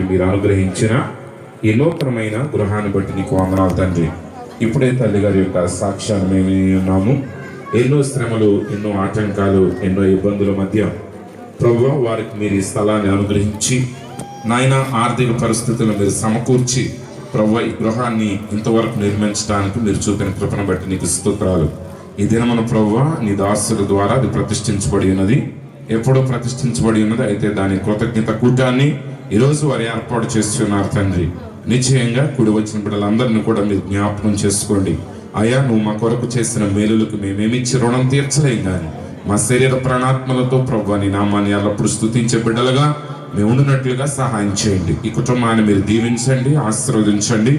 మీరు అనుగ్రహించిన ఈ నూతనమైన గృహాన్ని బట్టి నీకు వందనాలు తండ్రి. ఇప్పుడే తల్లి గారి యొక్క సాక్ష్యాన్ని మేము ఉన్నాము. ఎన్నో శ్రమలు, ఎన్నో ఆటంకాలు, ఎన్నో ఇబ్బందుల మధ్య ప్రభువా వారికి మీరు ఈ స్థలాన్ని అనుగ్రహించి నాయన ఆర్థిక పరిస్థితులను మీరు సమకూర్చి ప్రభువా ఈ గృహాన్ని ఇంతవరకు నిర్మించడానికి మీరు చూపిన కృపను బట్టి నీకు స్తోత్రాలు. ఈ దినమున ప్రభువా నీ దాసుల ద్వారా అది ప్రతిష్ఠించబడి ఉన్నది, ఎప్పుడో ప్రతిష్ఠించబడి ఉన్నది. అయితే దాని కృతజ్ఞత కూటాన్ని ఈరోజు వారు ఏర్పాటు చేస్తున్నారు తండ్రి. నిశ్చయంగా కూడి వచ్చిన బిడ్డలందరినీ కూడా మీరు జ్ఞాపకం చేసుకోండి. అయ్యా, నువ్వు మా కొరకు చేసిన మేలులకు మేమేమిచ్చి రుణం తీర్చలేం, కానీ మా శరీర ప్రాణాత్మలతో ప్రభువా నీ నామాన్ని ఎల్లప్పుడు స్తుతించే బిడ్డలుగా మేము ఉండినట్లుగా సహాయం చేయండి. ఈ కుటుంబాన్ని మీరు దీవించండి, ఆశీర్వదించండి.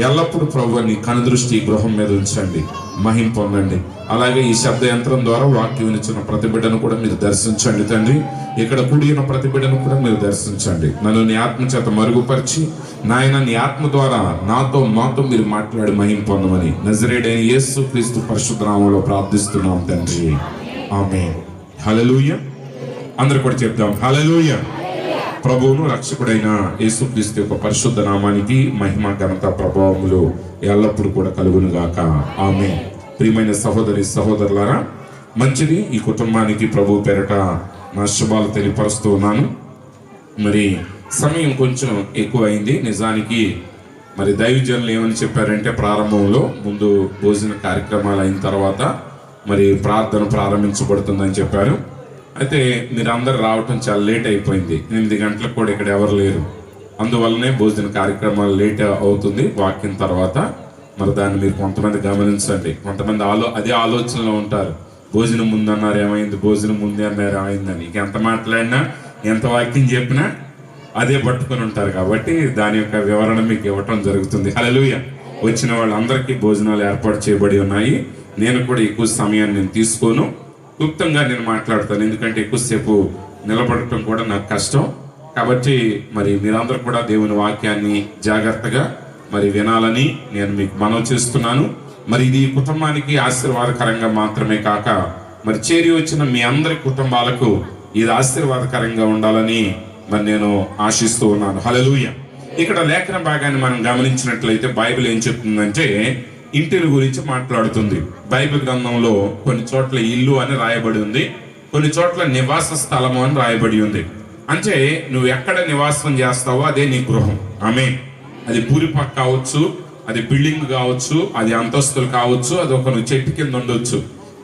ఎల్లప్పుడూ ప్రభువా నీ కనుదృష్టి ఈ గృహం మీద ఉంచండి, మహిమ పొందండి. అలాగే ఈ శబ్ద యంత్రం ద్వారా వాక్యం వినిచిన ప్రతి బిడ్డను కూడా మీరు దర్శించండి తండ్రి. ఇక్కడ కూడిన ప్రతి బిడ్డను కూడా మీరు దర్శించండి. నన్ను నీ ఆత్మ చేత మరుగుపరిచి నాయన నీ ఆత్మ ద్వారా నాతో మాతో మీరు మాట్లాడి మహిమ పొందమని నజరేయుడైన యేసు క్రీస్తు పరిశుద్ధ నామములో ప్రార్థిస్తున్నాం తండ్రి, ఆమేన్. హల్లెలూయా. అందరూ కూడా చెప్దాం హల్లెలూయా. ప్రభువును రక్షకుడైన యేసుక్రీస్తు యొక్క పరిశుద్ధ నామానికి మహిమ, ఘనత, ప్రభావములు ఎల్లప్పుడూ కూడా కలుగును గాక, ఆమేన్. ప్రియమైన సహోదరి సహోదరులారా, మంచిది. ఈ కుటుంబానికి ప్రభు పేరట నా శుభాలు తెలియపరుస్తూ ఉన్నాను. మరి సమయం కొంచెం ఎక్కువ అయింది. నిజానికి మరి దైవజనులు ఏమని చెప్పారంటే, ప్రారంభంలో ముందు భోజన కార్యక్రమాలు అయిన తర్వాత మరి ప్రార్థన ప్రారంభించబడుతుందని చెప్పారు. అయితే మీరు అందరు రావటం చాలా లేట్ అయిపోయింది. 8 గంటలకు కూడా ఇక్కడ ఎవరు లేరు. అందువల్లనే భోజన కార్యక్రమాలు లేట్ అవుతుంది వాక్యం తర్వాత. మరి దాన్ని మీరు కొంతమంది గమనించండి. కొంతమంది అదే ఆలోచనలో ఉంటారు. భోజనం ముందు అన్నారు ఏమైంది, భోజనం ముందే అన్నారు ఏమైందని. ఇక ఎంత మాట్లాడినా ఎంత వాక్యం చెప్పినా అదే పట్టుకొని ఉంటారు. కాబట్టి దాని యొక్క వివరణ మీకు ఇవ్వటం జరుగుతుంది. హల్లెలూయా. వచ్చిన వాళ్ళందరికీ భోజనాలు ఏర్పాటు చేయబడి ఉన్నాయి. నేను కూడా ఎక్కువ సమయాన్ని నేను తీసుకోను, క్లుప్తంగా నేను మాట్లాడతాను. ఎందుకంటే ఎక్కువసేపు నిలబడటం కూడా నాకు కష్టం. కాబట్టి మరి మీరందరూ కూడా దేవుని వాక్యాన్ని జాగ్రత్తగా మరి వినాలని నేను మీకు మనవి చేస్తున్నాను. మరి ఇది కుటుంబానికి ఆశీర్వాదకరంగా మాత్రమే కాక మరి చేరి వచ్చిన మీ అందరి కుటుంబాలకు ఇది ఆశీర్వాదకరంగా ఉండాలని మరి నేను ఆశిస్తూ ఉన్నాను. హల్లెలూయా. ఇక్కడ లేఖన భాగాన్ని మనం గమనించినట్లయితే బైబిల్ ఏం చెప్తుందంటే ఇంటిని గురించి మాట్లాడుతుంది. బైబిల్ గ్రంథంలో కొన్ని చోట్ల ఇల్లు అని రాయబడి ఉంది, కొన్ని చోట్ల నివాస స్థలము అని రాయబడి ఉంది. అంటే నువ్వు ఎక్కడ నివాసం చేస్తావో అదే నీ గృహం. ఆమేన్. అది పూరిపక్క కావచ్చు, అది బిల్డింగ్ కావచ్చు, అది అంతస్తులు కావచ్చు, అది ఒక చెట్టు కింద ఉండొచ్చు.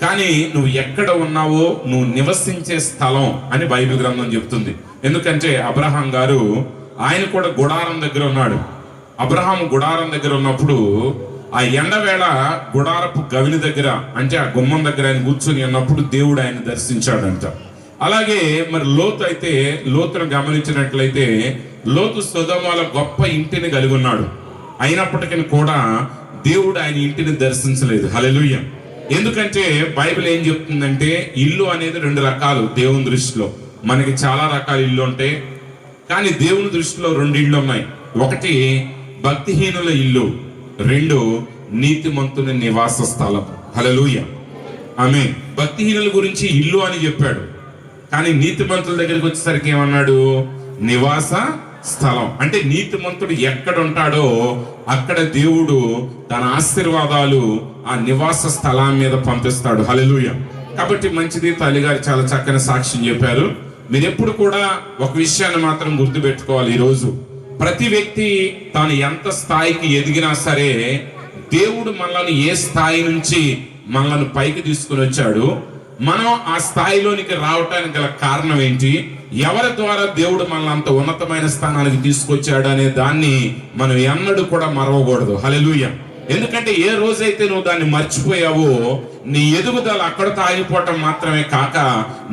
కానీ నువ్వు ఎక్కడ ఉన్నావో నువ్వు నివసించే స్థలం అని బైబిల్ గ్రంథం చెప్తుంది. ఎందుకంటే అబ్రహాం గారు ఆయన కూడా గుడారం దగ్గర ఉన్నాడు. అబ్రహాం గుడారం దగ్గర ఉన్నప్పుడు ఆ ఎండవేళ గుడారపు గవిని దగ్గర, అంటే ఆ గుమ్మం దగ్గర ఆయన కూర్చొని ఉన్నప్పుడు దేవుడు ఆయన దర్శించాడంట. అలాగే మరి లోతు అయితే, లోతును గమనించినట్లయితే లోతు సొదొమల గొప్ప ఇంటిని కలిగి ఉన్నాడు. అయినప్పటికీ కూడా దేవుడు ఆయన ఇంటిని దర్శించలేదు. హల్లెలూయా. ఎందుకంటే బైబిల్ ఏం చెప్తుందంటే ఇల్లు అనేది 2 రకాలు దేవుని దృష్టిలో. మనకి చాలా రకాల ఇల్లు ఉంటాయి, కానీ దేవుని దృష్టిలో 2 ఇళ్ళు ఉన్నాయి. ఒకటి భక్తిహీనుల ఇల్లు, 2 నీతిమంతుని నివాస స్థలం. హల్లెలూయా. ఆమేన్. భక్తిహీనుల గురించి ఇల్లు అని చెప్పాడు, కానీ నీతిమంతుల దగ్గరికి వచ్చేసరికి ఏమన్నాడు? నివాస స్థలం. అంటే నీతిమంతుడు ఎక్కడ ఉంటాడో అక్కడ దేవుడు తన ఆశీర్వాదాలు ఆ నివాస స్థలం మీద పంపిస్తాడు. హల్లెలూయా. కాబట్టి మంచిది. తల్లిగారు చాలా చక్కని సాక్ష్యం చెప్పారు. మీరు ఎప్పుడు కూడా ఒక విషయాన్ని మాత్రం గుర్తుపెట్టుకోవాలి. ఈరోజు ప్రతి వ్యక్తి తాను ఎంత స్థాయికి ఎదిగినా సరే దేవుడు మనల్ని ఏ స్థాయి నుంచి మనల్ని పైకి తీసుకుని వచ్చాడు, మనం ఆ స్థాయిలోనికి రావటానికి గల కారణం ఏంటి, ఎవరి ద్వారా దేవుడు మనల్ని అంత ఉన్నతమైన స్థానానికి తీసుకొచ్చాడు అనే దాన్ని మనం ఎన్నడూ కూడా మరవకూడదు. హల్లెలూయా. ఎందుకంటే ఏ రోజైతే నువ్వు దాన్ని మర్చిపోయావో నీ ఎదుగుదల అక్కడతో ఆగిపోవటం మాత్రమే కాక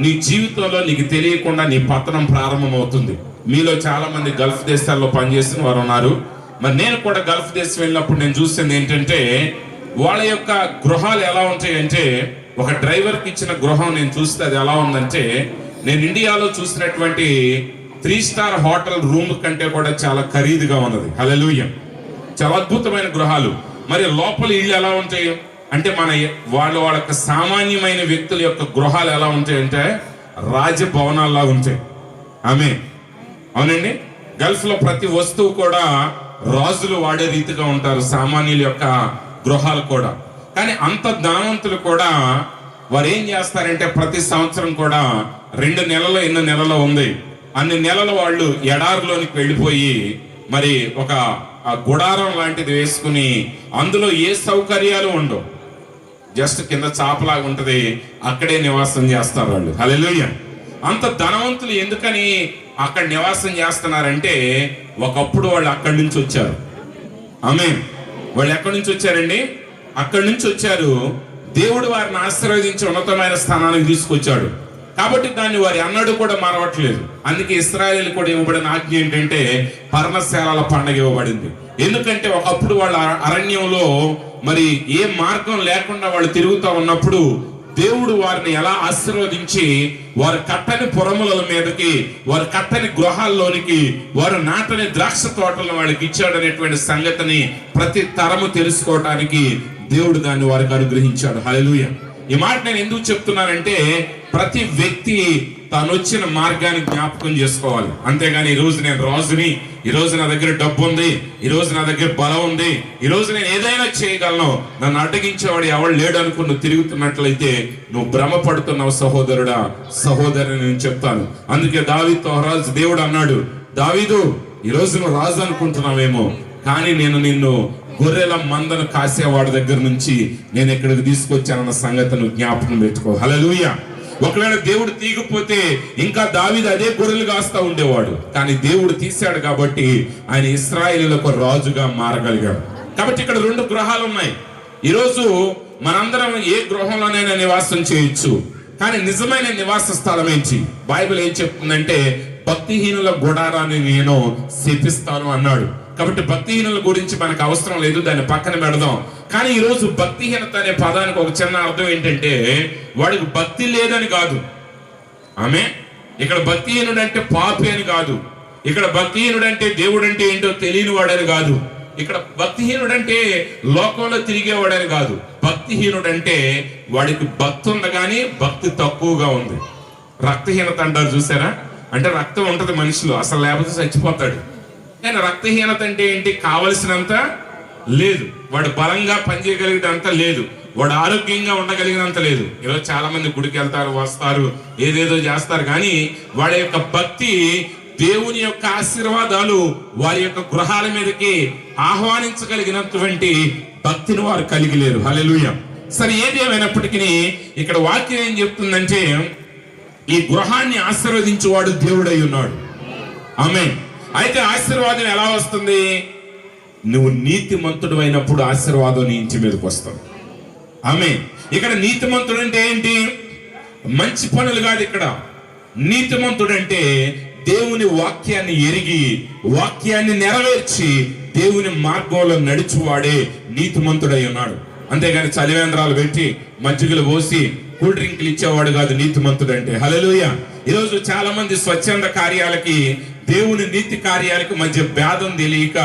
నీ జీవితంలో నీకు తెలియకుండా నీ పతనం ప్రారంభమవుతుంది. మీలో చాలా మంది గల్ఫ్ దేశాల్లో పనిచేసిన వారు ఉన్నారు. మరి నేను కూడా గల్ఫ్ దేశం వెళ్ళినప్పుడు నేను చూసింది ఏంటంటే వాళ్ళ యొక్క గృహాలు ఎలా ఉంటాయంటే, ఒక డ్రైవర్కి ఇచ్చిన గృహం నేను చూస్తే అది ఎలా ఉందంటే, నేను ఇండియాలో చూసినటువంటి 3 స్టార్ హోటల్ రూమ్ కంటే కూడా చాలా ఖరీదుగా ఉన్నది. హల్లెలూయా. చాలా అద్భుతమైన గృహాలు. మరి లోపల ఇళ్ళు ఎలా ఉంటాయి అంటే వాళ్ళ యొక్క సామాన్యమైన వ్యక్తుల యొక్క గృహాలు ఎలా ఉంటాయంటే రాజభవనాల్లా ఉంటాయి. ఆమేన్. అవునండి. గల్ఫ్ లో ప్రతి వస్తువు కూడా రాజులు వాడే రీతిగా ఉంటారు, సామాన్యుల యొక్క గృహాలు కూడా. కానీ అంత ధనవంతులు కూడా వారు ఏం చేస్తారంటే ప్రతి సంవత్సరం కూడా 2 నెలలు ఎన్ని నెలలో ఉంది అన్ని నెలలు వాళ్ళు ఎడారిలోనికి వెళ్ళిపోయి మరి ఒక గుడారం లాంటిది వేసుకుని అందులో ఏ సౌకర్యాలు ఉండవు, జస్ట్ కింద చాపలాగా ఉంటది, అక్కడే నివాసం చేస్తారు వాళ్ళు. హల్లెలూయా. అంత ధనవంతులు ఎందుకని అక్కడ నివాసం చేస్తున్నారంటే ఒకప్పుడు వాళ్ళు అక్కడి నుంచి వచ్చారు. ఆమేన్. వాళ్ళు ఎక్కడి నుంచి వచ్చారండి? అక్కడి నుంచి వచ్చారు. దేవుడు వారిని ఆశీర్వదించి ఉన్నతమైన స్థానానికి తీసుకొచ్చాడు కాబట్టి దాన్ని వారి అన్నడు కూడా మరవట్లేదు. అందుకే ఇశ్రాయేలు కూడా ఇవ్వబడిన ఆజ్ఞ ఏంటంటే పర్ణశాలల పండగ ఇవ్వబడింది. ఎందుకంటే ఒకప్పుడు వాళ్ళ అరణ్యంలో మరి ఏ మార్గం లేకుండా వాళ్ళు తిరుగుతూ ఉన్నప్పుడు దేవుడు వారిని ఎలా ఆశీర్వదించి వారు కట్టని పురముల మీదకి, వారు కట్టని గృహాల్లోనికి, వారు నాటని ద్రాక్ష తోటలను వాళ్ళకి ఇచ్చాడనేటువంటి సంగతిని ప్రతి తరము తెలుసుకోవటానికి దేవుడు దాన్ని వారికి అనుగ్రహించాడు. హల్లెలూయా. ఈ మాట నేను ఎందుకు చెప్తున్నానంటే ప్రతి వ్యక్తి తాను వచ్చిన మార్గాన్ని జ్ఞాపకం చేసుకోవాలి. అంతేగాని ఈ రోజు నేను రాజుని, ఈ రోజు నా దగ్గర డబ్బు ఉంది, ఈ రోజు నా దగ్గర బలం ఉంది, ఈ రోజు నేను ఏదైనా చేయగలను, నన్ను అడ్డగించేవాడు ఎవడు లేడు అనుకుని నువ్వు తిరుగుతున్నట్లయితే నువ్వు భ్రమపడుతున్నావు సహోదరుడా, సహోదరుని నేను చెప్తాను. అందుకే దావీదుతో రాజు దేవుడు అన్నాడు, దావీదు ఈ రోజు నువ్వు రాజు అనుకుంటున్నావేమో, కానీ నేను నిన్ను గొర్రెల మందను కాసేవాడి దగ్గర నుంచి నేను ఇక్కడికి తీసుకొచ్చానన్న సంగతిని జ్ఞాపకం పెట్టుకో. హల్లెలూయా. ఒకవేళ దేవుడు తీయకపోతే ఇంకా దావీదు అదే గొర్రెలు కాస్తా ఉండేవాడు. కానీ దేవుడు తీశాడు కాబట్టి ఆయన ఇశ్రాయేలులకు రాజుగా మారగలిగాడు. కాబట్టి ఇక్కడ 2 గృహాలు ఉన్నాయి. ఈరోజు మనందరం ఏ గృహంలోనైనా నివాసం చేయొచ్చు. కానీ నిజమైన నివాస స్థలం ఏంటి? బైబిల్ ఏం చెప్తుందంటే భక్తిహీనుల గుడారాన్ని నేను శపిస్తాను అన్నాడు. కాబట్టి భక్తిహీనుల గురించి మనకు అవసరం లేదు, దాన్ని పక్కన పెడదాం. కానీ ఈరోజు భక్తిహీనత అనే పదానికి ఒక చిన్న అర్థం ఏంటంటే వాడికి భక్తి లేదని కాదు. ఆమె ఇక్కడ భక్తిహీనుడు అంటే పాపి అని కాదు. ఇక్కడ భక్తిహీనుడు అంటే దేవుడు అంటే ఏంటో తెలియని వాడని కాదు. ఇక్కడ భక్తిహీనుడు అంటే లోకంలో తిరిగేవాడని కాదు. భక్తిహీనుడు అంటే వాడికి భక్తి ఉంది కానీ భక్తి తక్కువగా ఉంది. రక్తహీనత అంటారు చూసారా? అంటే రక్తం ఉంటది మనిషిలో, అసలు లేకపోతే చచ్చిపోతాడు. కానీ రక్తహీనత అంటే ఏంటి? కావలసినంత లేదు, వాడు బలంగా పనిచేయగలిగినంత లేదు, వాడు ఆరోగ్యంగా ఉండగలిగినంత లేదు. ఈరోజు చాలా మంది గుడికి వెళ్తారు, వస్తారు, ఏదేదో చేస్తారు, కానీ వాడి యొక్క భక్తి, దేవుని యొక్క ఆశీర్వాదాలు వారి యొక్క గృహాల మీదకి ఆహ్వానించగలిగినటువంటి భక్తిని వారు కలిగి లేరు. హల్లెలూయా. సరే, ఏది ఏమైనప్పటికీ ఇక్కడ వాక్యం ఏం చెప్తుందంటే ఈ గృహాన్ని ఆశీర్వదించేవాడు దేవుడై ఉన్నాడు. ఆమేన్. అయితే ఆశీర్వాదం ఎలా వస్తుంది? నువ్వు నీతిమంతుడు అయినప్పుడు ఆశీర్వాదం నీ ఇంటి మీదకి వస్తుంది. ఆమేన్. ఇక్కడ నీతిమంతుడు అంటే ఏంటి? మంచి పనులు కాదు. ఇక్కడ నీతిమంతుడు అంటే దేవుని వాక్యాన్ని ఎరిగి వాక్యాన్ని నెరవేర్చి దేవుని మార్గంలో నడిచివాడే నీతిమంతుడై ఉన్నాడు. అంతేగాని చలివేంద్రాలు పెట్టి మజ్జిగలు పోసి కూల్ డ్రింక్లు ఇచ్చేవాడు కాదు నీతిమంతుడు అంటే. హల్లెలూయా. ఈరోజు చాలా మంది స్వచ్ఛంద కార్యాలకి దేవుని నీతి కార్యాలకు మధ్య భేదం తెలియక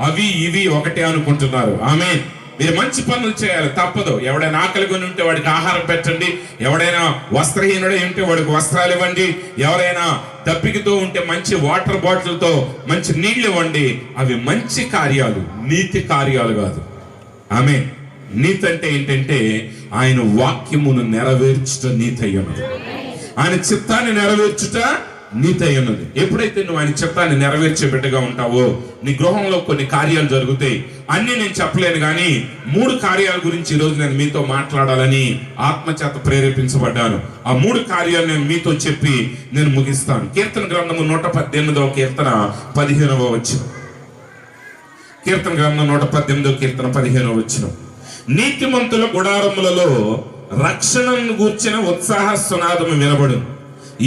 అవి ఇవి ఒకటే అనుకుంటున్నారు. ఆమేన్. మీరు మంచి పనులు చేయాలి, తప్పదు. ఎవడైనా ఆకలి కొని ఉంటే వాడికి ఆహారం పెట్టండి, ఎవడైనా వస్త్రహీనుడై ఉంటే వాడికి వస్త్రాలు ఇవ్వండి, ఎవరైనా దప్పికతో ఉంటే మంచి వాటర్ బాటిల్తో మంచి నీళ్లు ఇవ్వండి. అవి మంచి కార్యాలు, నీతి కార్యాలు కాదు. ఆమేన్. నీతి అంటే ఏంటంటే ఆయన వాక్యమును నెరవేర్చుట నీతి అయ్యున్నది. ఆయన చిత్తాన్ని నెరవేర్చుట నీతి అయ్యున్నది. ఎప్పుడైతే నువ్వు ఆయన చిత్తాన్ని నెరవేర్చే బిడ్డగా ఉంటావో నీ గృహంలో కొన్ని కార్యాలు జరుగుతాయి. అన్ని నేను చెప్పలేను, కానీ 3 కార్యాల గురించి ఈరోజు నేను మీతో మాట్లాడాలని ఆత్మచేత ప్రేరేపించబడ్డాను. ఆ 3 కార్యాలు నేను మీతో చెప్పి నేను ముగిస్తాను. కీర్తన గ్రంథము 118వ కీర్తన 15వ వచనం. కీర్తన గ్రంథం 118వ కీర్తన 15వ వచనం. నీతిమంతుల గుడారములలో రక్షణను గూర్చిన ఉత్సాహ సునాదము వినబడు.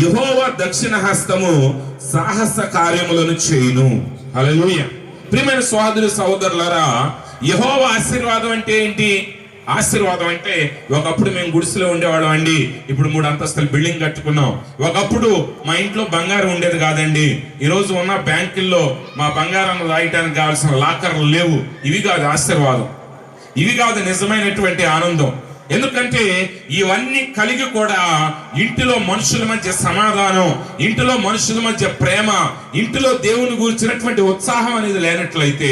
యెహోవా దక్షిణ హస్తము సాహస కార్యములను చేయును. హల్లెలూయా. ప్రియమైన సోదరు సహోదరులారా, యెహోవా ఆశీర్వాదం అంటే ఏంటి? ఆశీర్వాదం అంటే ఒకప్పుడు మేము గుడిసెలో ఉండేవాళ్ళం అండి, ఇప్పుడు 3 అంతస్తుల బిల్డింగ్ కట్టుకున్నాం. ఒకప్పుడు మా ఇంట్లో బంగారం ఉండేది కాదండి, ఈరోజు ఉన్న బ్యాంకుల్లో మా బంగారాన్ని రాయటానికి కావాల్సిన లాకర్లు లేవు. ఇవి కాదు ఆశీర్వాదం, ఇవి కాదు నిజమైనటువంటి ఆనందం. ఎందుకంటే ఇవన్నీ కలిగి కూడా ఇంటిలో మనుషుల మధ్య సమాధానం, ఇంటిలో మనుషుల మధ్య ప్రేమ, ఇంటిలో దేవుని గురించినటువంటి ఉత్సాహం అనేది లేనట్లయితే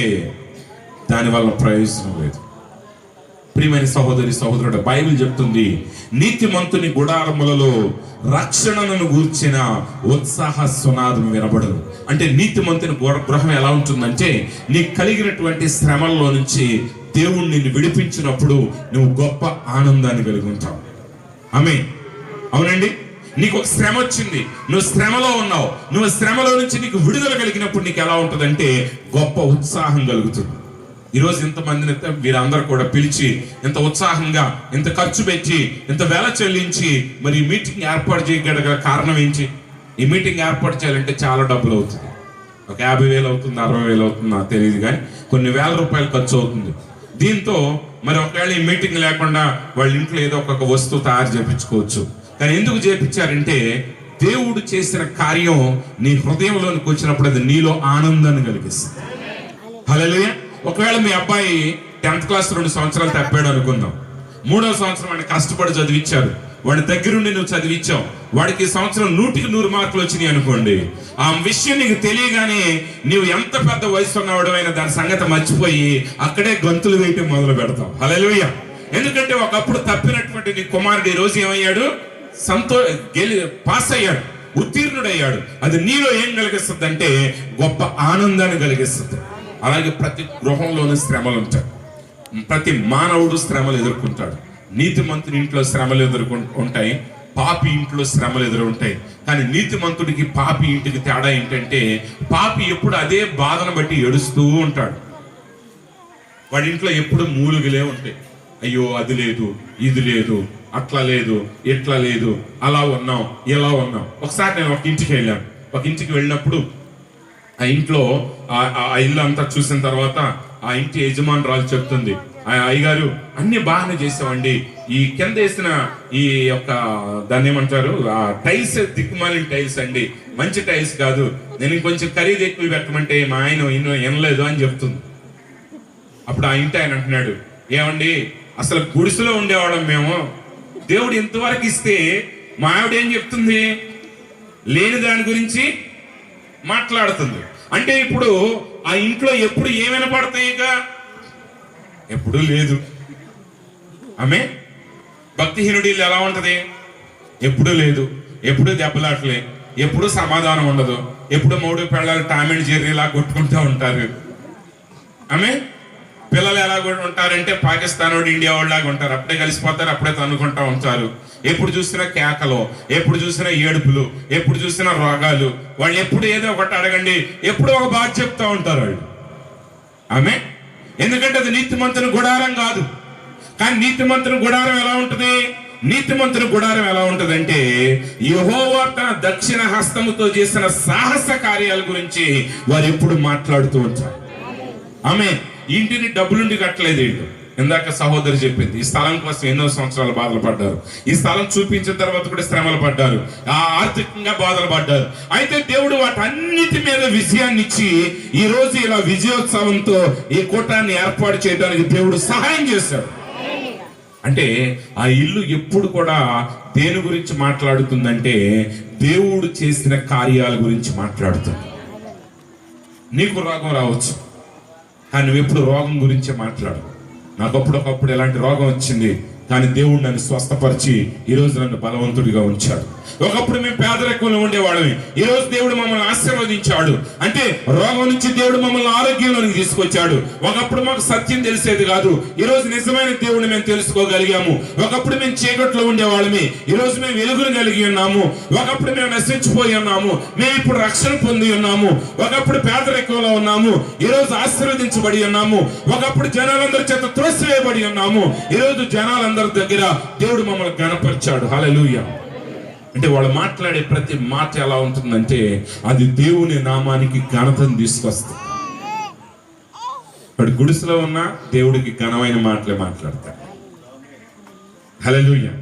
దానివల్ల ప్రయోజనం లేదు. ప్రియమైన సహోదరి సహోదరుడు, బైబిల్ చెప్తుంది, నీతిమంతుని గుడారములలో రక్షణను గూర్చిన ఉత్సాహ సునాదం వినబడదు. అంటే నీతిమంతుని గృహం ఎలా ఉంటుందంటే, నీకు కలిగినటువంటి శ్రమల్లో నుంచి దేవుడు నిన్ను విడిపించినప్పుడు నువ్వు గొప్ప ఆనందాన్ని కలిగి ఉంటావు. ఆమేన్. అవునండి, నీకు ఒక శ్రమ వచ్చింది, నువ్వు శ్రమలో ఉన్నావు, నువ్వు శ్రమలో నుంచి నీకు విడుదల కలిగినప్పుడు నీకు ఎలా ఉంటుందంటే గొప్ప ఉత్సాహం కలుగుతుంది. ఈరోజు ఇంతమందిని వీరందరూ కూడా పిలిచి ఇంత ఉత్సాహంగా, ఇంత ఖర్చు పెట్టి, ఇంత వేల చెల్లించి మరి ఈ మీటింగ్ ఏర్పాటు చేయగల కారణం ఏంటి? ఈ మీటింగ్ ఏర్పాటు చేయాలంటే చాలా డబ్బులు అవుతుంది. ఒక 50,000 అవుతుంది, 60,000 అవుతుంది, నాకు తెలియదు, కానీ కొన్ని వేల రూపాయలు ఖర్చు అవుతుంది. దీంతో మరి ఒకవేళ ఈ మీటింగ్ లేకుండా వాళ్ళ ఇంట్లో ఏదో ఒక వస్తువు తయారు చేయించుకోవచ్చు. కానీ ఎందుకు చేయించారంటే దేవుడు చేసిన కార్యం నీ హృదయంలోనికి వచ్చినప్పుడు అది నీలో ఆనందాన్ని కలిగిస్తుంది. హల్లెలూయా. ఒకవేళ మీ అబ్బాయి 10th క్లాస్ 2 సంవత్సరాలు తప్పాడు అనుకుందాం, 3వ సంవత్సరం వాడిని కష్టపడి చదివించారు, వాడి దగ్గరుండి నువ్వు చదివించావు, వాడికి ఈ సంవత్సరం 100కి 100 మార్కులు వచ్చినాయి అనుకోండి. ఆ విషయం నీకు తెలియగానే నీవు ఎంత పెద్ద వయసు ఉన్నవాడైనా దాని సంగతి మర్చిపోయి అక్కడే గంతులు వేయటం మొదలు పెడతావు. హల్లెలూయా. ఎందుకంటే ఒకప్పుడు తప్పినటువంటి నీ కుమారుడు ఈ రోజు ఏమయ్యాడు? పాస్ అయ్యాడు, ఉత్తీర్ణుడయ్యాడు. అది నీలో ఏం కలిగిస్తుంది అంటే గొప్ప ఆనందాన్ని కలిగిస్తుంది. అలాగే ప్రతి గృహంలోనూ శ్రమలు ఉంటాయి, ప్రతి మానవుడు శ్రమలు ఎదుర్కొంటాడు. నీతిమంతుని ఇంట్లో శ్రమలు ఉంటాయి, పాపి ఇంట్లో శ్రమలు ఎదురుంటాయి. కానీ నీతిమంతుడికి పాపి ఇంటికి తేడా ఏంటంటే, పాపి ఎప్పుడు అదే బాధను బట్టి ఏడుస్తూ ఉంటాడు. వాడి ఇంట్లో ఎప్పుడు మూలుగులే ఉంటాయి. అయ్యో అది లేదు, ఇది లేదు, అట్లా లేదు, ఎట్లా లేదు, అలా ఉన్నాం, ఇలా ఉన్నాం. ఒకసారి నేను ఒక ఇంటికి వెళ్ళాను. ఒక ఇంటికి వెళ్ళినప్పుడు ఆ ఇంట్లో ఆ ఇల్లు అంతా చూసిన తర్వాత ఆ ఇంటి యజమానురాలు చెప్తుంది, అయ్యగారు అన్ని బాగానే చేసామండి, ఈ కింద వేసిన ఈ యొక్క దాన్ని ఏమంటారు, ఆ టైల్స్ దిక్కుమాలిన టైల్స్ అండి, మంచి టైల్స్ కాదు, నేను కొంచెం ఖరీదు ఎక్కువ పెట్టమంటే మా ఆయన వినలేదు అని చెప్తుంది. అప్పుడు ఆ ఇంటి ఆయన అంటున్నాడు, ఏమండి అసలు గుడిసెలో ఉండేవాళ్ళం మేము, దేవుడు ఇంతవరకు ఇస్తే మా ఆవిడ ఏం చెప్తుంది, లేని దాని గురించి మాట్లాడుతుంది. అంటే ఇప్పుడు ఆ ఇంట్లో ఎప్పుడు ఏమైనా పడతాయి, ఇక ఎప్పుడు లేదు. ఆమె భక్తిహీనుడి ఎలా ఉంటది? ఎప్పుడు లేదు, ఎప్పుడు దెబ్బలాట్లే, ఎప్పుడు సమాధానం ఉండదు, ఎప్పుడు 3 పిల్లలు టామ్ అండ్ జెర్రీ ఇలా కొట్టుకుంటూ ఉంటారు. ఆమె పిల్లలు ఎలా ఉంటారంటే పాకిస్తాన్ వాడు, ఇండియా వాళ్ళలాగా ఉంటారు, అప్పుడే కలిసిపోతారు, అప్పుడే తన్నుకుంటూ ఉంటారు. ఎప్పుడు చూసినా కేకలు, ఎప్పుడు చూసినా ఏడుపులు, ఎప్పుడు చూసినా రోగాలు. వాళ్ళు ఎప్పుడు ఏదో ఒకటి అడగండి, ఎప్పుడు ఒక బాధ చెప్తా ఉంటారు వాళ్ళు. ఆమె ఎందుకంటే అది నీతిమంతుని గుడారం కాదు. కానీ నీతిమంతుని గుడారం ఎలా ఉంటుంది? నీతిమంతుని గుడారం ఎలా ఉంటదంటే, యెహోవా తన దక్షిణ హస్తముతో చేసిన సాహస కార్యాల గురించి వారు ఎప్పుడు మాట్లాడుతూ ఉంటారు. ఆమె ఇంటిని డబ్బులుండి కట్టలేదు వీళ్ళు. ఇందాక సహోదరి చెప్పింది, ఈ స్థలం కోసం ఎన్నో సంవత్సరాలు బాధలు పడ్డారు, ఈ స్థలం చూపించిన తర్వాత కూడా శ్రమలు పడ్డారు, ఆర్థికంగా బాధలు పడ్డారు. అయితే దేవుడు వాటన్నిటి మీద విజయాన్ని ఇచ్చి ఈ రోజు ఇలా విజయోత్సవంతో ఈ కూటాన్ని ఏర్పాటు చేయడానికి దేవుడు సహాయం చేశాడు. అంటే ఆ ఇల్లు ఎప్పుడు కూడా దేని గురించి మాట్లాడుతుందంటే దేవుడు చేసిన కార్యాల గురించి మాట్లాడుతుంది. నీకు రోగం రావచ్చు, కానీ నువ్వు ఎప్పుడు రోగం గురించే మాట్లాడు. నాకు ఒకప్పుడు ఎలాంటి రోగం వచ్చింది, కానీ దేవుడు నన్ను స్వస్థపరిచి ఈరోజు నన్ను బలవంతుడిగా ఉంచాడు. ఒకప్పుడు మేము పేదరికంలో ఉండేవాళ్ళమే, ఈ రోజు దేవుడు మమ్మల్ని ఆశీర్వదించాడు. అంటే రోగం నుంచి దేవుడు మమ్మల్ని ఆరోగ్యంలోనికి తీసుకొచ్చాడు. ఒకప్పుడు మాకు సత్యం తెలిసేది కాదు, ఈ రోజు నిజమైన దేవుడిని మేము తెలుసుకోగలిగాము. ఒకప్పుడు మేము చీకట్లో ఉండేవాళ్ళమే, ఈ రోజు మేము వెలుగును కలిగి ఉన్నాము. ఒకప్పుడు మేము నశించిపోయి ఉన్నాము, మేము ఇప్పుడు రక్షణ పొంది ఉన్నాము. ఒకప్పుడు పేదరికంలో ఉన్నాము, ఈ రోజు ఆశీర్వదించబడి ఉన్నాము. ఒకప్పుడు జనాలందరి చేత త్రోసివేయబడి ఉన్నాము, ఈ రోజు జనాలందరి దగ్గర దేవుడు మమ్మల్ని ఘనపరిచాడు. హల్లెలూయా. అంటే వాళ్ళు మాట్లాడే ప్రతి మాట ఎలా ఉంటుందంటే అది దేవుని నామానికి ఘనతను తీసుకొస్తుంది. వాడు గుడిసెలో ఉన్న దేవుడికి ఘనమైన మాటలే మాట్లాడతాడు. హల్లెలూయా.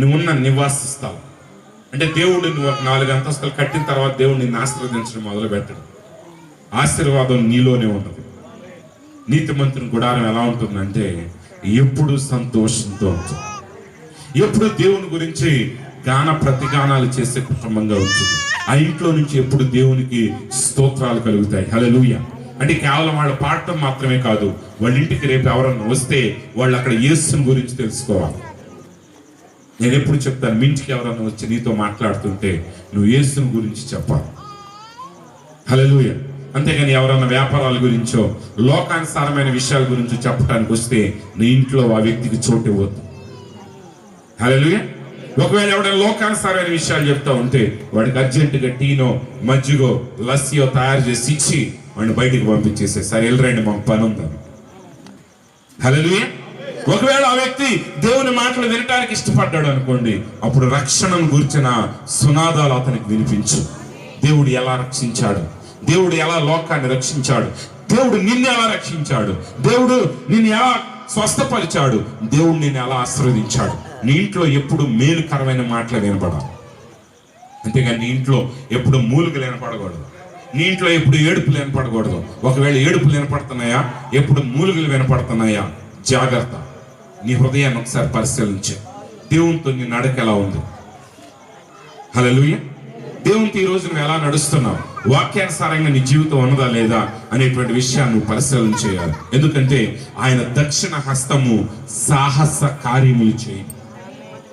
నువ్వున్న నివాస స్థలం అంటే దేవుడు, నువ్వు ఒక 4 అంతస్తులు కట్టిన తర్వాత దేవుడు నిన్ను ఆశీర్వదించడం మొదలు పెట్టడు. ఆశీర్వాదం నీలోనే ఉన్నది. నీతిమంతుని గుడారం ఎలా ఉంటుందంటే ఎప్పుడు సంతోషంతో ఉంటుంది. ఎప్పుడు దేవుని గురించి గాన ప్రతిగానాలు చేసే కుటుంబంగా ఉంటుంది. ఆ ఇంట్లో నుంచి ఎప్పుడు దేవునికి స్తోత్రాలు కలుగుతాయి. హల్లెలూయా. అంటే కేవలం వాళ్ళు పాడటం మాత్రమే కాదు, వాళ్ళ ఇంటికి రేపు ఎవరన్నా వస్తే వాళ్ళు అక్కడ యేసుని గురించి తెలుసుకోవాలి. నేను ఎప్పుడు చెప్తాను, మీ ఇంటికి ఎవరన్నా వచ్చి నీతో మాట్లాడుతుంటే నువ్వు యేసుని గురించి చెప్పాలి. హల్లెలూయా. అంతేగాని ఎవరన్నా వ్యాపారాల గురించో లోకానుసారమైన విషయాల గురించి చెప్పడానికి వస్తే నీ ఇంట్లో ఆ వ్యక్తికి చోటు ఇవ్వద్దు. హల్లెలూయా. ఒకవేళ ఎవడైనా లోకానుసారమైన విషయాలు చెప్తా ఉంటే వాడికి అర్జెంటుగా టీనో మజ్జిగో లస్సీయో తయారు చేసి ఇచ్చి వాడిని బయటికి పంపించేసే, సరే వెళ్ళరండి మాకు పని ఉందని. హల్లెలూయా. ఒకవేళ ఆ వ్యక్తి దేవుని మాటలు వినటానికి ఇష్టపడ్డాడు అనుకోండి, అప్పుడు రక్షణను గురించిన సునాదాలు అతనికి వినిపించు. దేవుడు ఎలా రక్షించాడు, దేవుడు ఎలా లోకాన్ని రక్షించాడు, దేవుడు నిన్ను ఎలా రక్షించాడు, దేవుడు నిన్ను ఎలా స్వస్థపరిచాడు, దేవుడు నిన్ను ఎలా ఆశీర్వదించాడు. నీ ఇంట్లో ఎప్పుడు మేలుకరమైన మాటలు వినపడాలి. అంతేగాని నీ ఇంట్లో ఎప్పుడు మూలుగులు వినపడకూడదు. నీ ఇంట్లో ఎప్పుడు ఏడుపులు వినపడకూడదు. ఒకవేళ ఏడుపులు వినపడుతున్నాయా, ఎప్పుడు మూలుగులు వినపడుతున్నాయా, జాగ్రత్త. నీ హృదయాన్ని ఒకసారి పరిశీలించే. దేవునితో నీ నడక ఎలా ఉంది? హల్లెలూయా. దేవునితో ఈ రోజు నువ్వు ఎలా నడుస్తున్నావు? వాక్యానుసారంగా నీ జీవితం ఉన్నదా లేదా అనేటువంటి విషయాన్ని నువ్వు పరిశీలన చేయాలి. ఎందుకంటే ఆయన దక్షిణ హస్తము సాహస కార్యములు చేయి.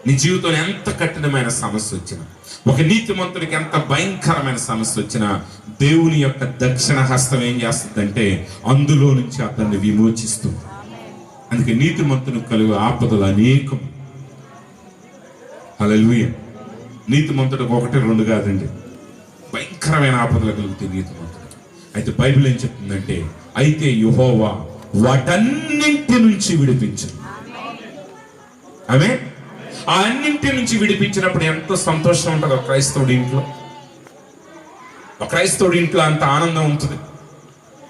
నీ జీవితంలో ఎంత కఠినమైన సమస్య వచ్చినా, ఒక నీతిమంతుడికి ఎంత భయంకరమైన సమస్య వచ్చినా, దేవుని యొక్క దక్షిణ హస్తం ఏం చేస్తుందంటే అందులో నుంచి అతన్ని విమోచిస్తుంది. అందుకే నీతిమంతుని కలుగు ఆపదలు అనేకం. హల్లెలూయా. నీతిమంతుడికి 1, 2 కాదండి, భయంకరమైన ఆపదలు కలుగుతాయి నీతిమంతుడికి. అయితే బైబిల్ ఏం చెప్తుందంటే, అయితే యెహోవా వాటన్నింటి నుంచి విడిపించు. ఆమె ఆ అన్నింటి నుంచి విడిపించినప్పుడు ఎంతో సంతోషం ఉంటుంది ఒక క్రైస్తవుడి ఇంట్లో. ఒక క్రైస్తవుడి ఇంట్లో అంత ఆనందం ఉంటుంది.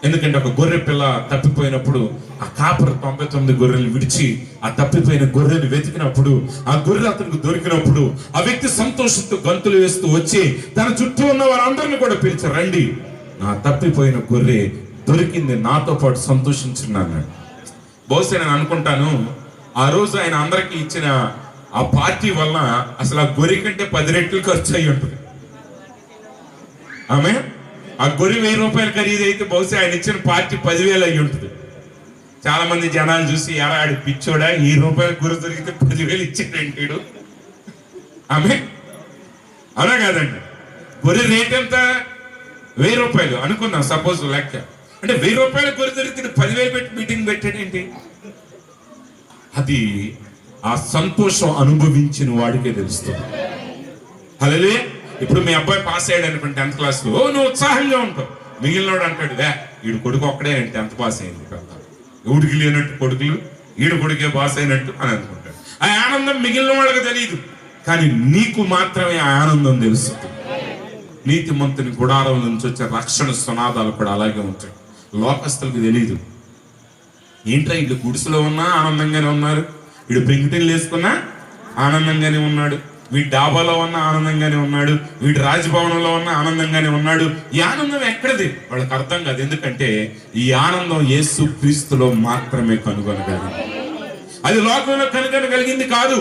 ఎందుకంటే ఒక గొర్రె పిల్ల తప్పిపోయినప్పుడు ఆ కాపరు 99 గొర్రెలు విడిచి ఆ తప్పిపోయిన గొర్రెను వెతికినప్పుడు, ఆ గొర్రె అతనికి దొరికినప్పుడు ఆ వ్యక్తి సంతోషంతో గంతులు వేస్తూ వచ్చి తన చుట్టూ ఉన్న వారందరినీ కూడా పిలిచి, రండి, నా తప్పిపోయిన గొర్రె దొరికింది, నాతో పాటు సంతోషించున్నాను. బహుశా నేను అనుకుంటాను ఆ రోజు ఆయన అందరికీ ఇచ్చిన ఆ పార్టీ వలన అసలు ఆ గొర్రె కంటే 10 రెట్లు ఖర్చు అయి ఉంటుంది. ఆమె ఆ గొర్రె 1000 రూపాయలు ఖరీదు అయితే బహుశా ఆయన ఇచ్చిన పార్టీ 10,000 అయి ఉంటుంది. చాలా మంది జనాలు చూసి, ఎలా ఆడి పిచ్చోడా, ₹1 గొర్రె దొరికితే 10,000 ఇచ్చాడంటాడు. ఆమె అవునా కాదండి? గొర్రె రేట్ ఎంత? 1000 రూపాయలు అనుకున్నాం సపోజ్ లెక్క. అంటే 1000 రూపాయల గొర్రె దొరికితే 10,000 పెట్టి మీటింగ్ పెట్టాడేంటి? అది ఆ సంతోషం అనుభవించిన వాడికే తెలుస్తుంది. హల్లెలూయా. ఇప్పుడు మీ అబ్బాయి పాస్ అయ్యాడు అనుకోండి 10th క్లాస్లో, నువ్వు ఉత్సాహంగా ఉంటావు. మిగిలినోడు అంటాడు, వీడు కొడుకు ఒక్కడే 10th పాస్ అయింది కదా, ఎవడికి లేనట్టు కొడుకులు, ఈడు కొడుకే పాస్ అయినట్టు అని అనుకుంటాడు. ఆ ఆనందం మిగిలిన వాళ్ళకి తెలియదు, కానీ నీకు మాత్రమే ఆ ఆనందం తెలుస్తుంది. నీతిమంతుని గుడారం నుంచి వచ్చే రక్షణ సునాదాలు కూడా అలాగే ఉంటాయి. లోకస్తులకు తెలియదు. ఏంట్రా వీళ్ళు గుడిసెలో ఉన్నా ఆనందంగానే ఉన్నారు, వీడు పెంకుటిల్లు వేసుకున్నా ఆనందంగానే ఉన్నాడు, వీడి డాబాలో ఉన్న ఆనందంగానే ఉన్నాడు, వీడి రాజభవనంలో ఉన్న ఆనందంగానే ఉన్నాడు. ఈ ఆనందం ఎక్కడిది వాళ్ళకి అర్థం కాదు. ఎందుకంటే ఈ ఆనందం యేసు క్రీస్తులో మాత్రమే కనుగొనగలిగింది. అది లోకంలో కనుగొనగలిగింది కాదు.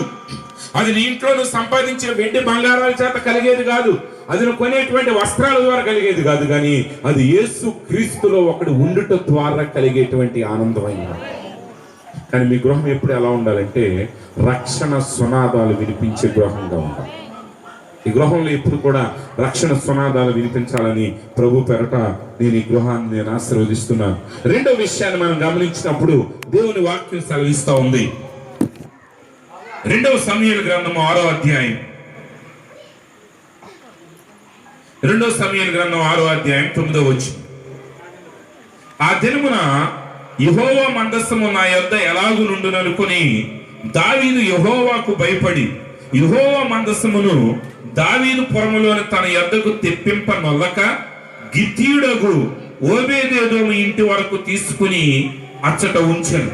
అది నీ ఇంట్లో నువ్వు సంపాదించిన వెండి బంగారాల చేత కలిగేది కాదు, అది నువ్వు కొనేటువంటి వస్త్రాల ద్వారా కలిగేది కాదు, కానీ అది యేసు క్రీస్తులో ఒకడు ఉండుట ద్వారా కలిగేటువంటి ఆనందం అయినా. కానీ మీ గృహం ఎప్పుడు ఎలా ఉండాలంటే రక్షణ సునాదాలు వినిపించే గృహంగా ఉండాలి. ఈ గృహంలో ఎప్పుడు కూడా రక్షణ సునాదాలు వినిపించాలని ప్రభు పెరట నేను ఈ గృహాన్ని నేను ఆశీర్వదిస్తున్నాను. రెండో విషయాన్ని మనం గమనించినప్పుడు దేవుని వాక్యం సెలవిస్తా ఉంది. 2వ సమూయేలు గ్రంథము 6వ అధ్యాయం, 2వ సమూయేలు గ్రంథం 6వ అధ్యాయం 9వ వచనం. ఆ దినమున యెహోవా మందసము నా యొద్ద ఎలాగు నుండుననుకుని దావీదు యెహోవాకు భయపడి యెహోవా మందసమును దావీదు పురములోని తన యొద్దకు తెప్పింప నొల్లక గిత్తీయుడగు ఓబేదెదోము ఇంటి వరకు తీసుకుని అచ్చట ఉంచెను.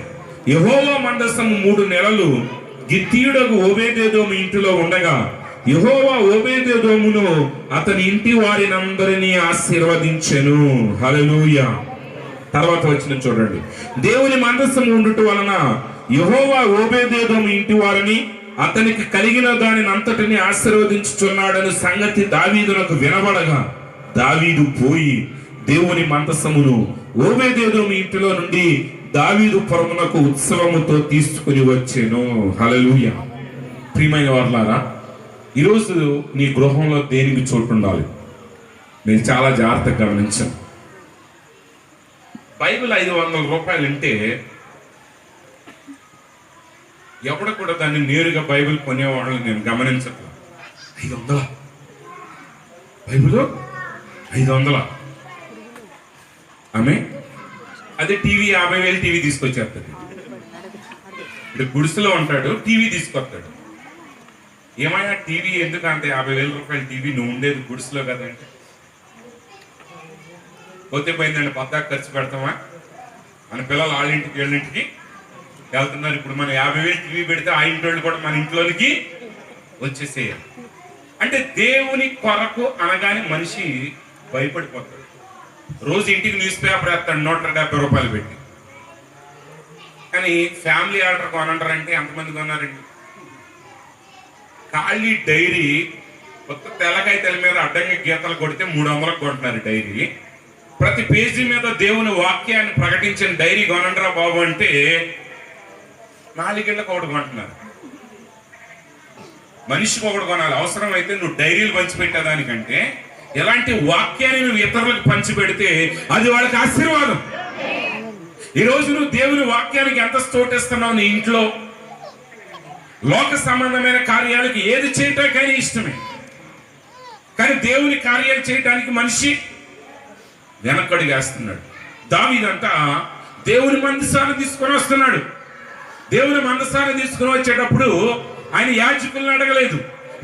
యెహోవా మందసము 3 నెలలు గిత్తీయుడగు ఓబేదెదోము ఇంటిలో ఉండగా యెహోవా ఓబేదెదోమును అతని ఇంటి వారినందరినీ ఆశీర్వదించెను. హల్లెలూయా. తర్వాత వచ్చిన చూడండి. దేవుని మందస్సము ఉండుట వలన యెహోవా ఓబేదెదోము ఇంటి వారిని అతనికి కలిగిన దానిని అంతటిని ఆశీర్వదించుచున్నాడని సంగతి దావీదునకు వినబడగా దావీదు పోయి దేవుని మందసమును ఓబేదెదోము ఇంటిలో నుండి దావీదు పురమునకు ఉత్సవముతో తీసుకుని వచ్చెను. హల్లెలూయా. ప్రియమైన వారలారా, ఈరోజు నీ గృహంలో దేనికి చోటు ఉండాలి? నేను చాలా జాగ్రత్తగా గమనించాను. బైబిల్ 500 రూపాయలు అంటే ఎవడ కూడా దాన్ని నేరుగా బైబిల్ కొనేవాళ్ళని నేను గమనించట్లేదు. 500 బైబిల్ 500. ఆమె అదే టీవీ 50,000 టీవీ తీసుకొచ్చేస్తాడు. ఇప్పుడు గుడిసెలో ఉంటాడు, టీవీ తీసుకొస్తాడు. ఏమైనా టీవీ ఎందుకు అంత 50,000 రూపాయల టీవీ? నువ్వు ఉండేది గుడిసెలో కదంటే పోతే పోయిందండి, పద్దాకు ఖర్చు పెడతామా? మన పిల్లలు వాళ్ళింటికి వీళ్ళింటికి వెళ్తున్నారు. ఇప్పుడు మనం 50,000 టీవీ పెడితే ఆ ఇంటి వాళ్ళు కూడా మన ఇంట్లోనికి వచ్చేసేయాలి. అంటే దేవుని కొరకు అనగానే మనిషి భయపడిపోతాడు. రోజు ఇంటికి న్యూస్ పేపర్ వేస్తాడు 170 రూపాయలు పెట్టి. కానీ ఫ్యామిలీ ఆర్డర్ కొనంటారంటే ఎంతమంది కొన్నారండి? ఖాళీ డైరీ కొత్త తెల్లకాయ తెల్ల మీద అడ్డంగా గీతలు కొడితే 300కు కొంటున్నారు డైరీ. ప్రతి పేజీ మీద దేవుని వాక్యాన్ని ప్రకటించిన డైరీ కొనండిరా బాబు అంటే 4 గంటలకు ఒకటి కొంటున్నారు. మనిషికి ఒకటి కొనాలి. అవసరం అయితే నువ్వు డైరీలు పంచిపెట్టేదానికంటే ఎలాంటి వాక్యాన్ని నువ్వు ఇతరులకు పంచిపెడితే అది వాళ్ళకి ఆశీర్వాదం. ఈరోజు నువ్వు దేవుని వాక్యానికి ఎంత చోటిస్తున్నావు నీ ఇంట్లో? లోక సంబంధమైన కార్యాలకు ఏది చేయటానికైనా ఇష్టమే, కానీ దేవుని కార్యాలు చేయడానికి మనిషి వెనకడుగేస్తున్నాడు. దావీదంతా దేవుని మందసాన్ని తీసుకొని వస్తున్నాడు. దేవుని మందసాన్ని తీసుకుని వచ్చేటప్పుడు ఆయన యాజకులను అడగలేదు.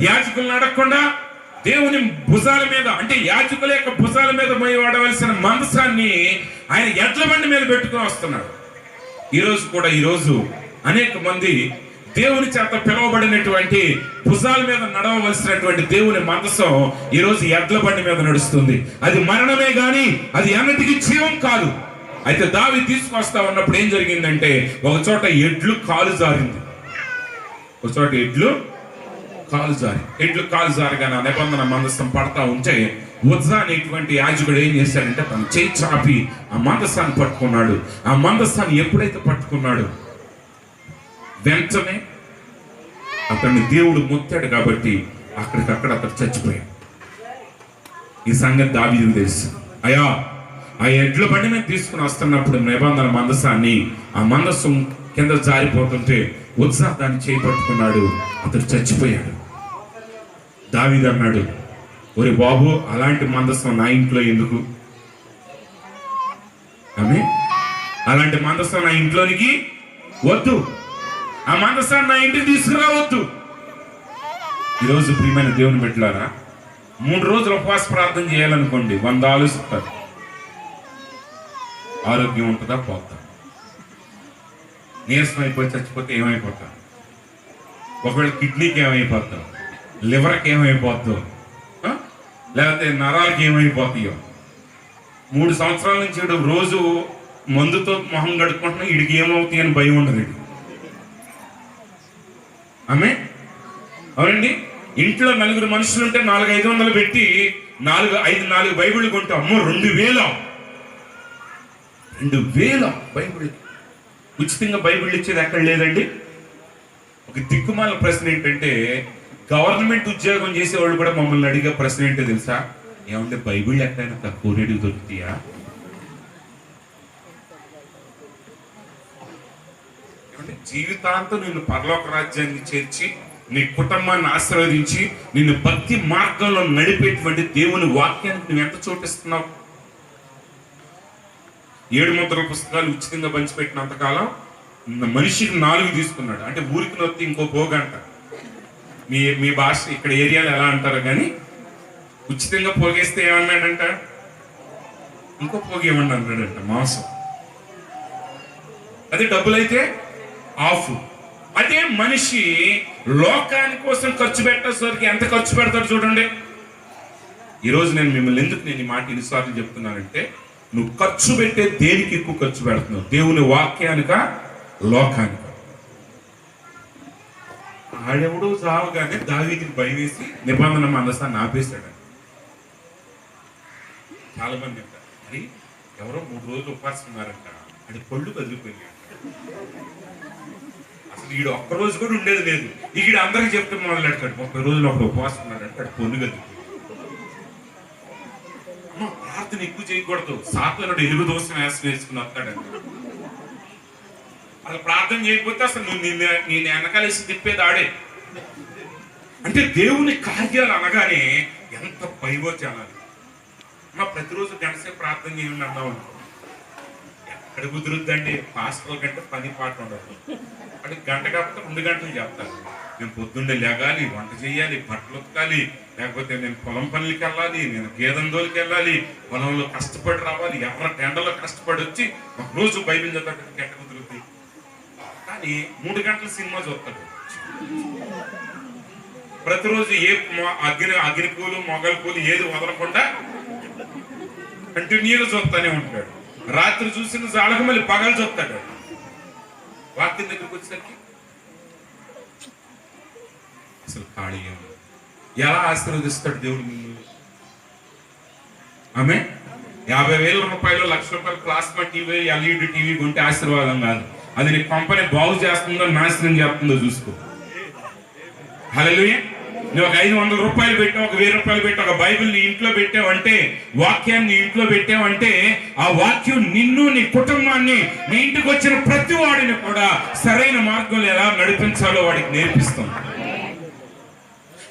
యాజకులను అడగకుండా దేవుని భుజాల మీద, అంటే యాజకుల యొక్క భుజాల మీద మోయవలసిన మందసాన్ని ఆయన ఎడ్ల బండి మీద పెట్టుకుని వస్తున్నాడు. ఈరోజు అనేక మంది దేవుని చేత పిలువబడినటువంటి భుజాల మీద నడవవలసినటువంటి దేవుని మందసం ఈరోజు ఎడ్ల బండి మీద నడుస్తుంది. అది మరణమే గాని అది అన్నిటికీ జీవం కాదు. అయితే దావీదు తీసుకొస్తా ఉన్నప్పుడు ఏం జరిగిందంటే ఒక చోట ఎడ్లు కాలు జారింది. ఒక చోట ఎడ్లు కాలు జారగానే నిబంధన మందసం పడతా ఉంటే ఉజ్జా అనేటువంటి యాజకుడు ఏం చేశాడంటే తన చేయి చాపి ఆ మందసాన్ని పట్టుకున్నాడు. ఆ మందసాన్ని ఎప్పుడైతే పట్టుకున్నాడు వెంటనే అతన్ని దేవుడు ముత్తాడు కాబట్టి అక్కడికక్కడ అతడు చచ్చిపోయాడు. ఈ సంగతి దావీదుకు తెలుసు. అయ్యా, ఆ ఎడ్ల బండి మీద తీసుకుని వస్తున్నప్పుడు నిబంధన మందసాన్ని ఆ మందసం కింద జారిపోతుంటే ఉత్సాహ దాన్ని చేపట్టుకున్నాడు, అతడు చచ్చిపోయాడు. దావీదు అన్నాడు, ఒరే బాబు, అలాంటి మందసం నా ఇంట్లో ఎందుకు? ఆమె అలాంటి మందసం నా ఇంట్లోనికి వద్దు. ఆ మందసాన్ని నా ఇంటికి తీసుకురావద్దు. ఈరోజు ప్రియమైన దేవుని బిడ్డలారా, 3 రోజులు ఉపవాస ప్రార్థన చేయాలనుకోండి, 100 ఆలోచిస్తారు. ఆరోగ్యం ఉంటుందా? పోతా. నీరసం అయిపోయి చచ్చిపోతే ఏమైపోతాం? ఒకవేళ కిడ్నీకి ఏమైపోతాం, లివర్కి ఏమైపోతావు, లేకపోతే నరాలకి ఏమైపోతాయో. 3 సంవత్సరాల నుంచి వీడు రోజు మందుతో మొహం గడుపుకుంటున్నా, వీడికి ఏమవుతాయి అని భయం ఉండదు. ఆమె అవునండి. ఇంట్లో 4 మనుషులు ఉంటే 400-500 పెట్టి 4 బైబిళ్ళు కొంటాం. అమ్మో, 2000 బైబిల్. ఉచితంగా బైబిల్ ఇచ్చేది ఎక్కడ లేదండి. ఒక దిక్కుమాల ప్రశ్న ఏంటంటే, గవర్నమెంట్ ఉద్యోగం చేసేవాళ్ళు కూడా మమ్మల్ని అడిగే ప్రశ్న ఏంటో తెలుసా? ఏమంటే బైబిల్ ఎక్కడైనా తక్కువ రేటుకి దొరుకుతాయా? జీవితాంతం నిన్ను పరలోక రాజ్యాన్ని చేర్చి నీ కుటుంబాన్ని ఆశీర్వదించి నిన్ను భక్తి మార్గంలో నడిపేటువంటి దేవుని వాక్యానికి నువ్వు ఎంత చోటిస్తున్నావు? 7 ముద్రల పుస్తకాలు ఉచితంగా పంచిపెట్టినంతకాలం మనిషికి 4 తీసుకున్నాడు. అంటే ఊరికి నొత్తి ఇంకో పోగంట. మీ భాష ఇక్కడ ఏరియాలో ఎలా అంటారు కానీ, ఉచితంగా పోగేస్తే ఏమన్నాడంట, ఇంకో పోగి ఏమన్నా అన్నాడంట, మాంసం. అదే డబ్బులైతే ఆఫ్. అదే మనిషి లోకాని కోసం ఖర్చు పెట్టేసరికి ఎంత ఖర్చు పెడతాడు చూడండి. ఈరోజు నేను ఈ మాట ఎన్నిసార్లు చెప్తున్నానంటే, నువ్వు ఖర్చు పెట్టే దేనికి ఎక్కువ ఖర్చు పెడుతున్నావు? దేవుని వాక్యానిక, లోకానిక? ఆడెవడో చావగానే దావీదుకి భయం వేసి నిబంధన మందసాన్ని ఆపేశాడు. చాలా మంది అంటారు, మరి ఎవరో 3 రోజులు ఉపవాసం ఉన్నారంట, అది పళ్ళు కదిలిపోయినాయి. అసలు ఈడు ఒక్కరోజు కూడా ఉండేది లేదు. ఈడు అందరికి చెప్తే మొదలెడతాడు, 30 రోజులు ఒకడు ఉపవాసం ఉన్నాడంటే అది పళ్ళు కదిలిపోయింది. ప్రార్థన ఎక్కువ చేయకూడదు, సాతానుడు ఎలుగు దోషం వేసుకుని వస్తాడంట. అసలు ప్రార్థన చేయకపోతే అసలు నేను వెనకాలేసి తిప్పేది ఆడే. అంటే దేవుని కార్యాలు అనగానే ఎంత భయవోచాలి. ప్రతిరోజు గంటసేపు ప్రార్థన చేయండి అన్నాం అనుకో, ఎక్కడ కుదురుద్దండి. పాస్టర్ల కంటే పని పాట ఉండదు. అంటే గంట కాకపోతే 2 గంటలు చెప్తాను. నేను పొద్దున్నే లేగాలి, వంట చేయాలి, బట్టలు ఉతకాలి, లేకపోతే నేను పొలం పనులకి వెళ్ళాలి, నేను గేదెందోలికి వెళ్ళాలి, పొలంలో కష్టపడి రావాలి, ఎవరి టెండలో కష్టపడి వచ్చి ఒక రోజు బైబిల్ చదవడానికి ఎట్ట కుదురుద్ది. కానీ 3 గంటల సినిమా చూస్తాడు. ప్రతిరోజు ఏ అగ్ని పూలు మొగల పూలు ఏది వదలకుండా కంటిన్యూగా చూస్తానే ఉంటాడు. రాత్రి చూసిన జాలక మళ్ళీ పగలు చూస్తాడు. వాక్యం దగ్గరికి వచ్చేసరికి అసలు ఖాళీ ఎలా ఆశీర్వదిస్తాడు దేవుడు నిన్ను. ఆమె 50,000 రూపాయలు, 1,00,000 రూపాయలు ప్లాస్మా టీవీ, ఎల్ఈడి టీవీ కొంటే ఆశీర్వాదం కాదు. అది నీ కంపెనీ బాగు చేస్తుందో నాశనం చేస్తుందో చూసుకో. హల్లెలూయా. నువ్వు ఒక 500 రూపాయలు పెట్టావు, ఒక 1000 రూపాయలు పెట్టావు, ఒక బైబిల్ నీ ఇంట్లో పెట్టావంటే, వాక్యాన్ని నీ ఇంట్లో పెట్టావంటే, ఆ వాక్యం నిన్ను, నీ కుటుంబాన్ని, నీ ఇంటికి వచ్చిన ప్రతి వాడిని కూడా సరైన మార్గంలో ఎలా నడిపించాలో వాడికి నేర్పిస్తాం.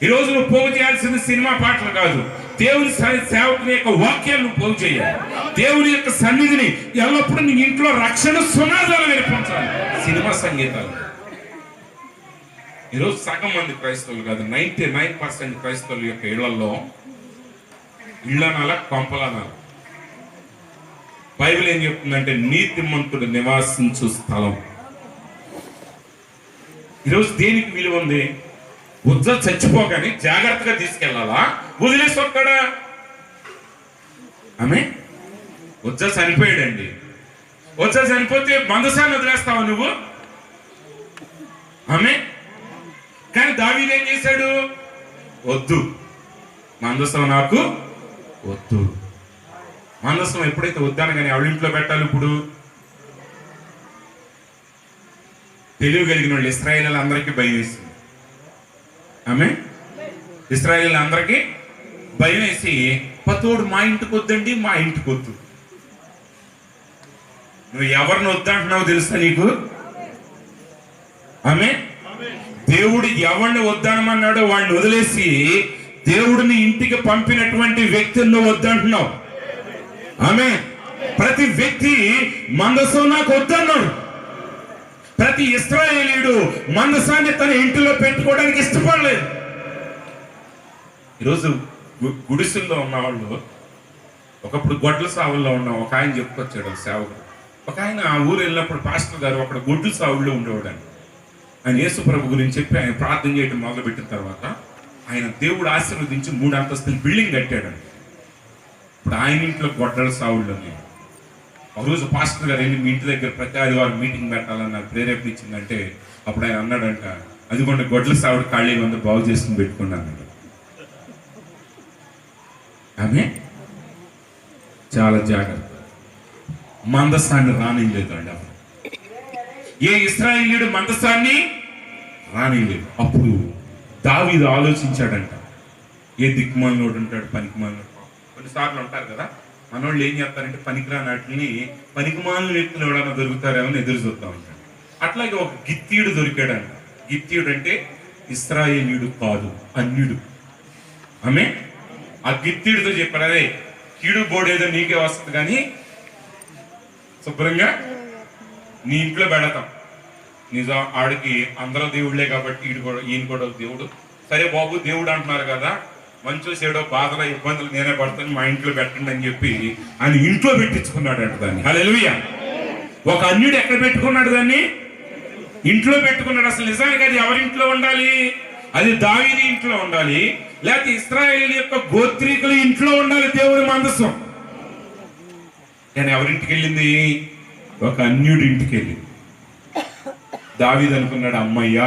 ఈరోజు నువ్వు పోగు చేయాల్సిన సినిమా పాటలు కాదు, దేవుని సేవకుని యొక్క వాక్యాలను పోగు చేయాలి. దేవుని యొక్క సన్నిధిని ఎల్లప్పుడూ నీ ఇంట్లో రక్షణ సునాదాలు వినిపించాలి. సినిమా సంగీతాలు ఈరోజు సగం మంది క్రైస్తవులు కాదు, 99% క్రైస్తవుల యొక్క ఇళ్లలో ఇళ్ళనాల కొంపలనాల. బైబిల్ ఏం చెప్తుందంటే నీతిమంతుడు నివాసించు స్థలం. ఈరోజు దేనికి విలువ ఉంది? చచ్చిపోగానే జాగ్రత్తగా తీసుకెళ్లాలా, వదిలేసి వస్తాడా? ఆమె చనిపోయాడండి. చనిపోతే మందసాన్ని వదిలేస్తావా నువ్వు? ఆమె కానీ దావీదు ఏం చేశాడు? వద్దు, మందసం నాకు వద్దు. మందసం ఎప్పుడైతే వద్దాను కానీ ఎవరి ఇంట్లో పెట్టాలి? ఇప్పుడు తెలివి కలిగిన వాళ్ళు ఇశ్రాయేలీయులు అందరికీ భయం వేసింది. ఆమె ఇశ్రాయేలీయులు అందరికీ భయం వేసి, పతోడు మా ఇంటికి వద్దండి, మా ఇంటికి వద్దు. నువ్వు ఎవరిని వద్దంటున్నావు తెలుసా నీకు? ఆమె దేవుడు ఎవరిని వద్దనమన్నాడో వాడిని వదిలేసి దేవుడిని ఇంటికి పంపినటువంటి వ్యక్తిని నువ్వు వద్దంటున్నావు. ఆమె ప్రతి వ్యక్తి మందసం నాకు వద్దన్నాడు. ప్రతి ఇశ్రాయేలీయుడు మందసాన్ని తన ఇంటిలో పెట్టుకోవడానికి ఇష్టపడలేదు. ఈరోజు గుడిసెల్లో ఉన్నవాళ్ళు, ఒకప్పుడు గొడ్ల సావుల్లో ఉన్న ఒక ఆయన చెప్పుకొచ్చాడు సేవకుడు. ఒక ఆయన ఆ ఊరు వెళ్ళినప్పుడు పాస్టర్ గారు అక్కడ గొడ్ల సావుల్లో ఉండేవాడు. ఆయన యేసు ప్రభు గురించి చెప్పి ఆయన ప్రార్థన చేయడం మొదలుపెట్టిన తర్వాత ఆయన దేవుడు ఆశీర్వదించి 3 అంతస్తుల బిల్డింగ్ కట్టాడు. ఇప్పుడు ఆయన ఇంట్లో గొడ్డల సావుళ్ళు ఉన్నాయి. ఒకరోజు పాస్టర్ గారు వెళ్ళి మీ ఇంటి దగ్గర ప్రతి ఆదివారం మీటింగ్ పెట్టాలని నాకు ప్రేరేపణ ఇచ్చిందంటే అప్పుడు ఆయన అన్నాడంట, అదిగోండి గొడ్ల సావుడు ఖాళీ ఉంది, బాగు చేసుకుని పెట్టుకున్నాను. ఆమె చాలా జాగ్రత్త. మందసాన్ని రానిలేదు అండి. అప్పుడు ఏ ఇశ్రాయేలీయుడు మందసాన్ని రానిలేదు. అప్పుడు దావీదు ఆలోచించాడంట, ఏ దిక్కుమాలినోడు ఉంటాడు, పనికిమాలినోడు. కొన్నిసార్లు ఉంటారు కదా, మనోళ్ళు ఏం చేస్తారంటే పనికిరాని వాటిని పనికిమాలిన వ్యక్తులు ఎవడన్నా దొరుకుతారేమని ఎదురు చూస్తూ ఉంటాడు. అట్లాగే ఒక గిత్తీయుడు దొరికాడంట. గిత్తీయుడు అంటే ఇశ్రాయేలీయుడు కాదు, అన్యుడు. ఆమె ఆ గిత్తీయుడితో చెప్పాడు, అదే కీడు బోడేదో నీకే వస్తుంది కానీ శుభ్రంగా నీ ఇంట్లో పెడతాం. నిజం, ఆడికి అందరూ దేవుళ్ళే కాబట్టి ఈయన కూడా దేవుడు. సరే బాబు దేవుడు అంటున్నారు కదా, మంచు చెడో బాధల ఇబ్బందులు నేనే పడతాను, మా ఇంట్లో పెట్టండి అని చెప్పి ఆయన ఇంట్లో పెట్టించుకున్నాడు అంట దాన్ని. హల్లెలూయా. ఒక అన్యుడు ఎక్కడ పెట్టుకున్నాడు దాన్ని? ఇంట్లో పెట్టుకున్నాడు. అసలు నిజానికి అది ఎవరింట్లో ఉండాలి? అది దావీదు ఇంట్లో ఉండాలి, లేకపోతే ఇశ్రాయేలు యొక్క గోత్రీకుల ఇంట్లో ఉండాలి దేవుడి మందసం. కానీ ఎవరింటికి వెళ్ళింది? ఒక అన్యుడి ఇంటికి వెళ్ళింది. దావీదు అనుకున్నాడు, అమ్మయ్యా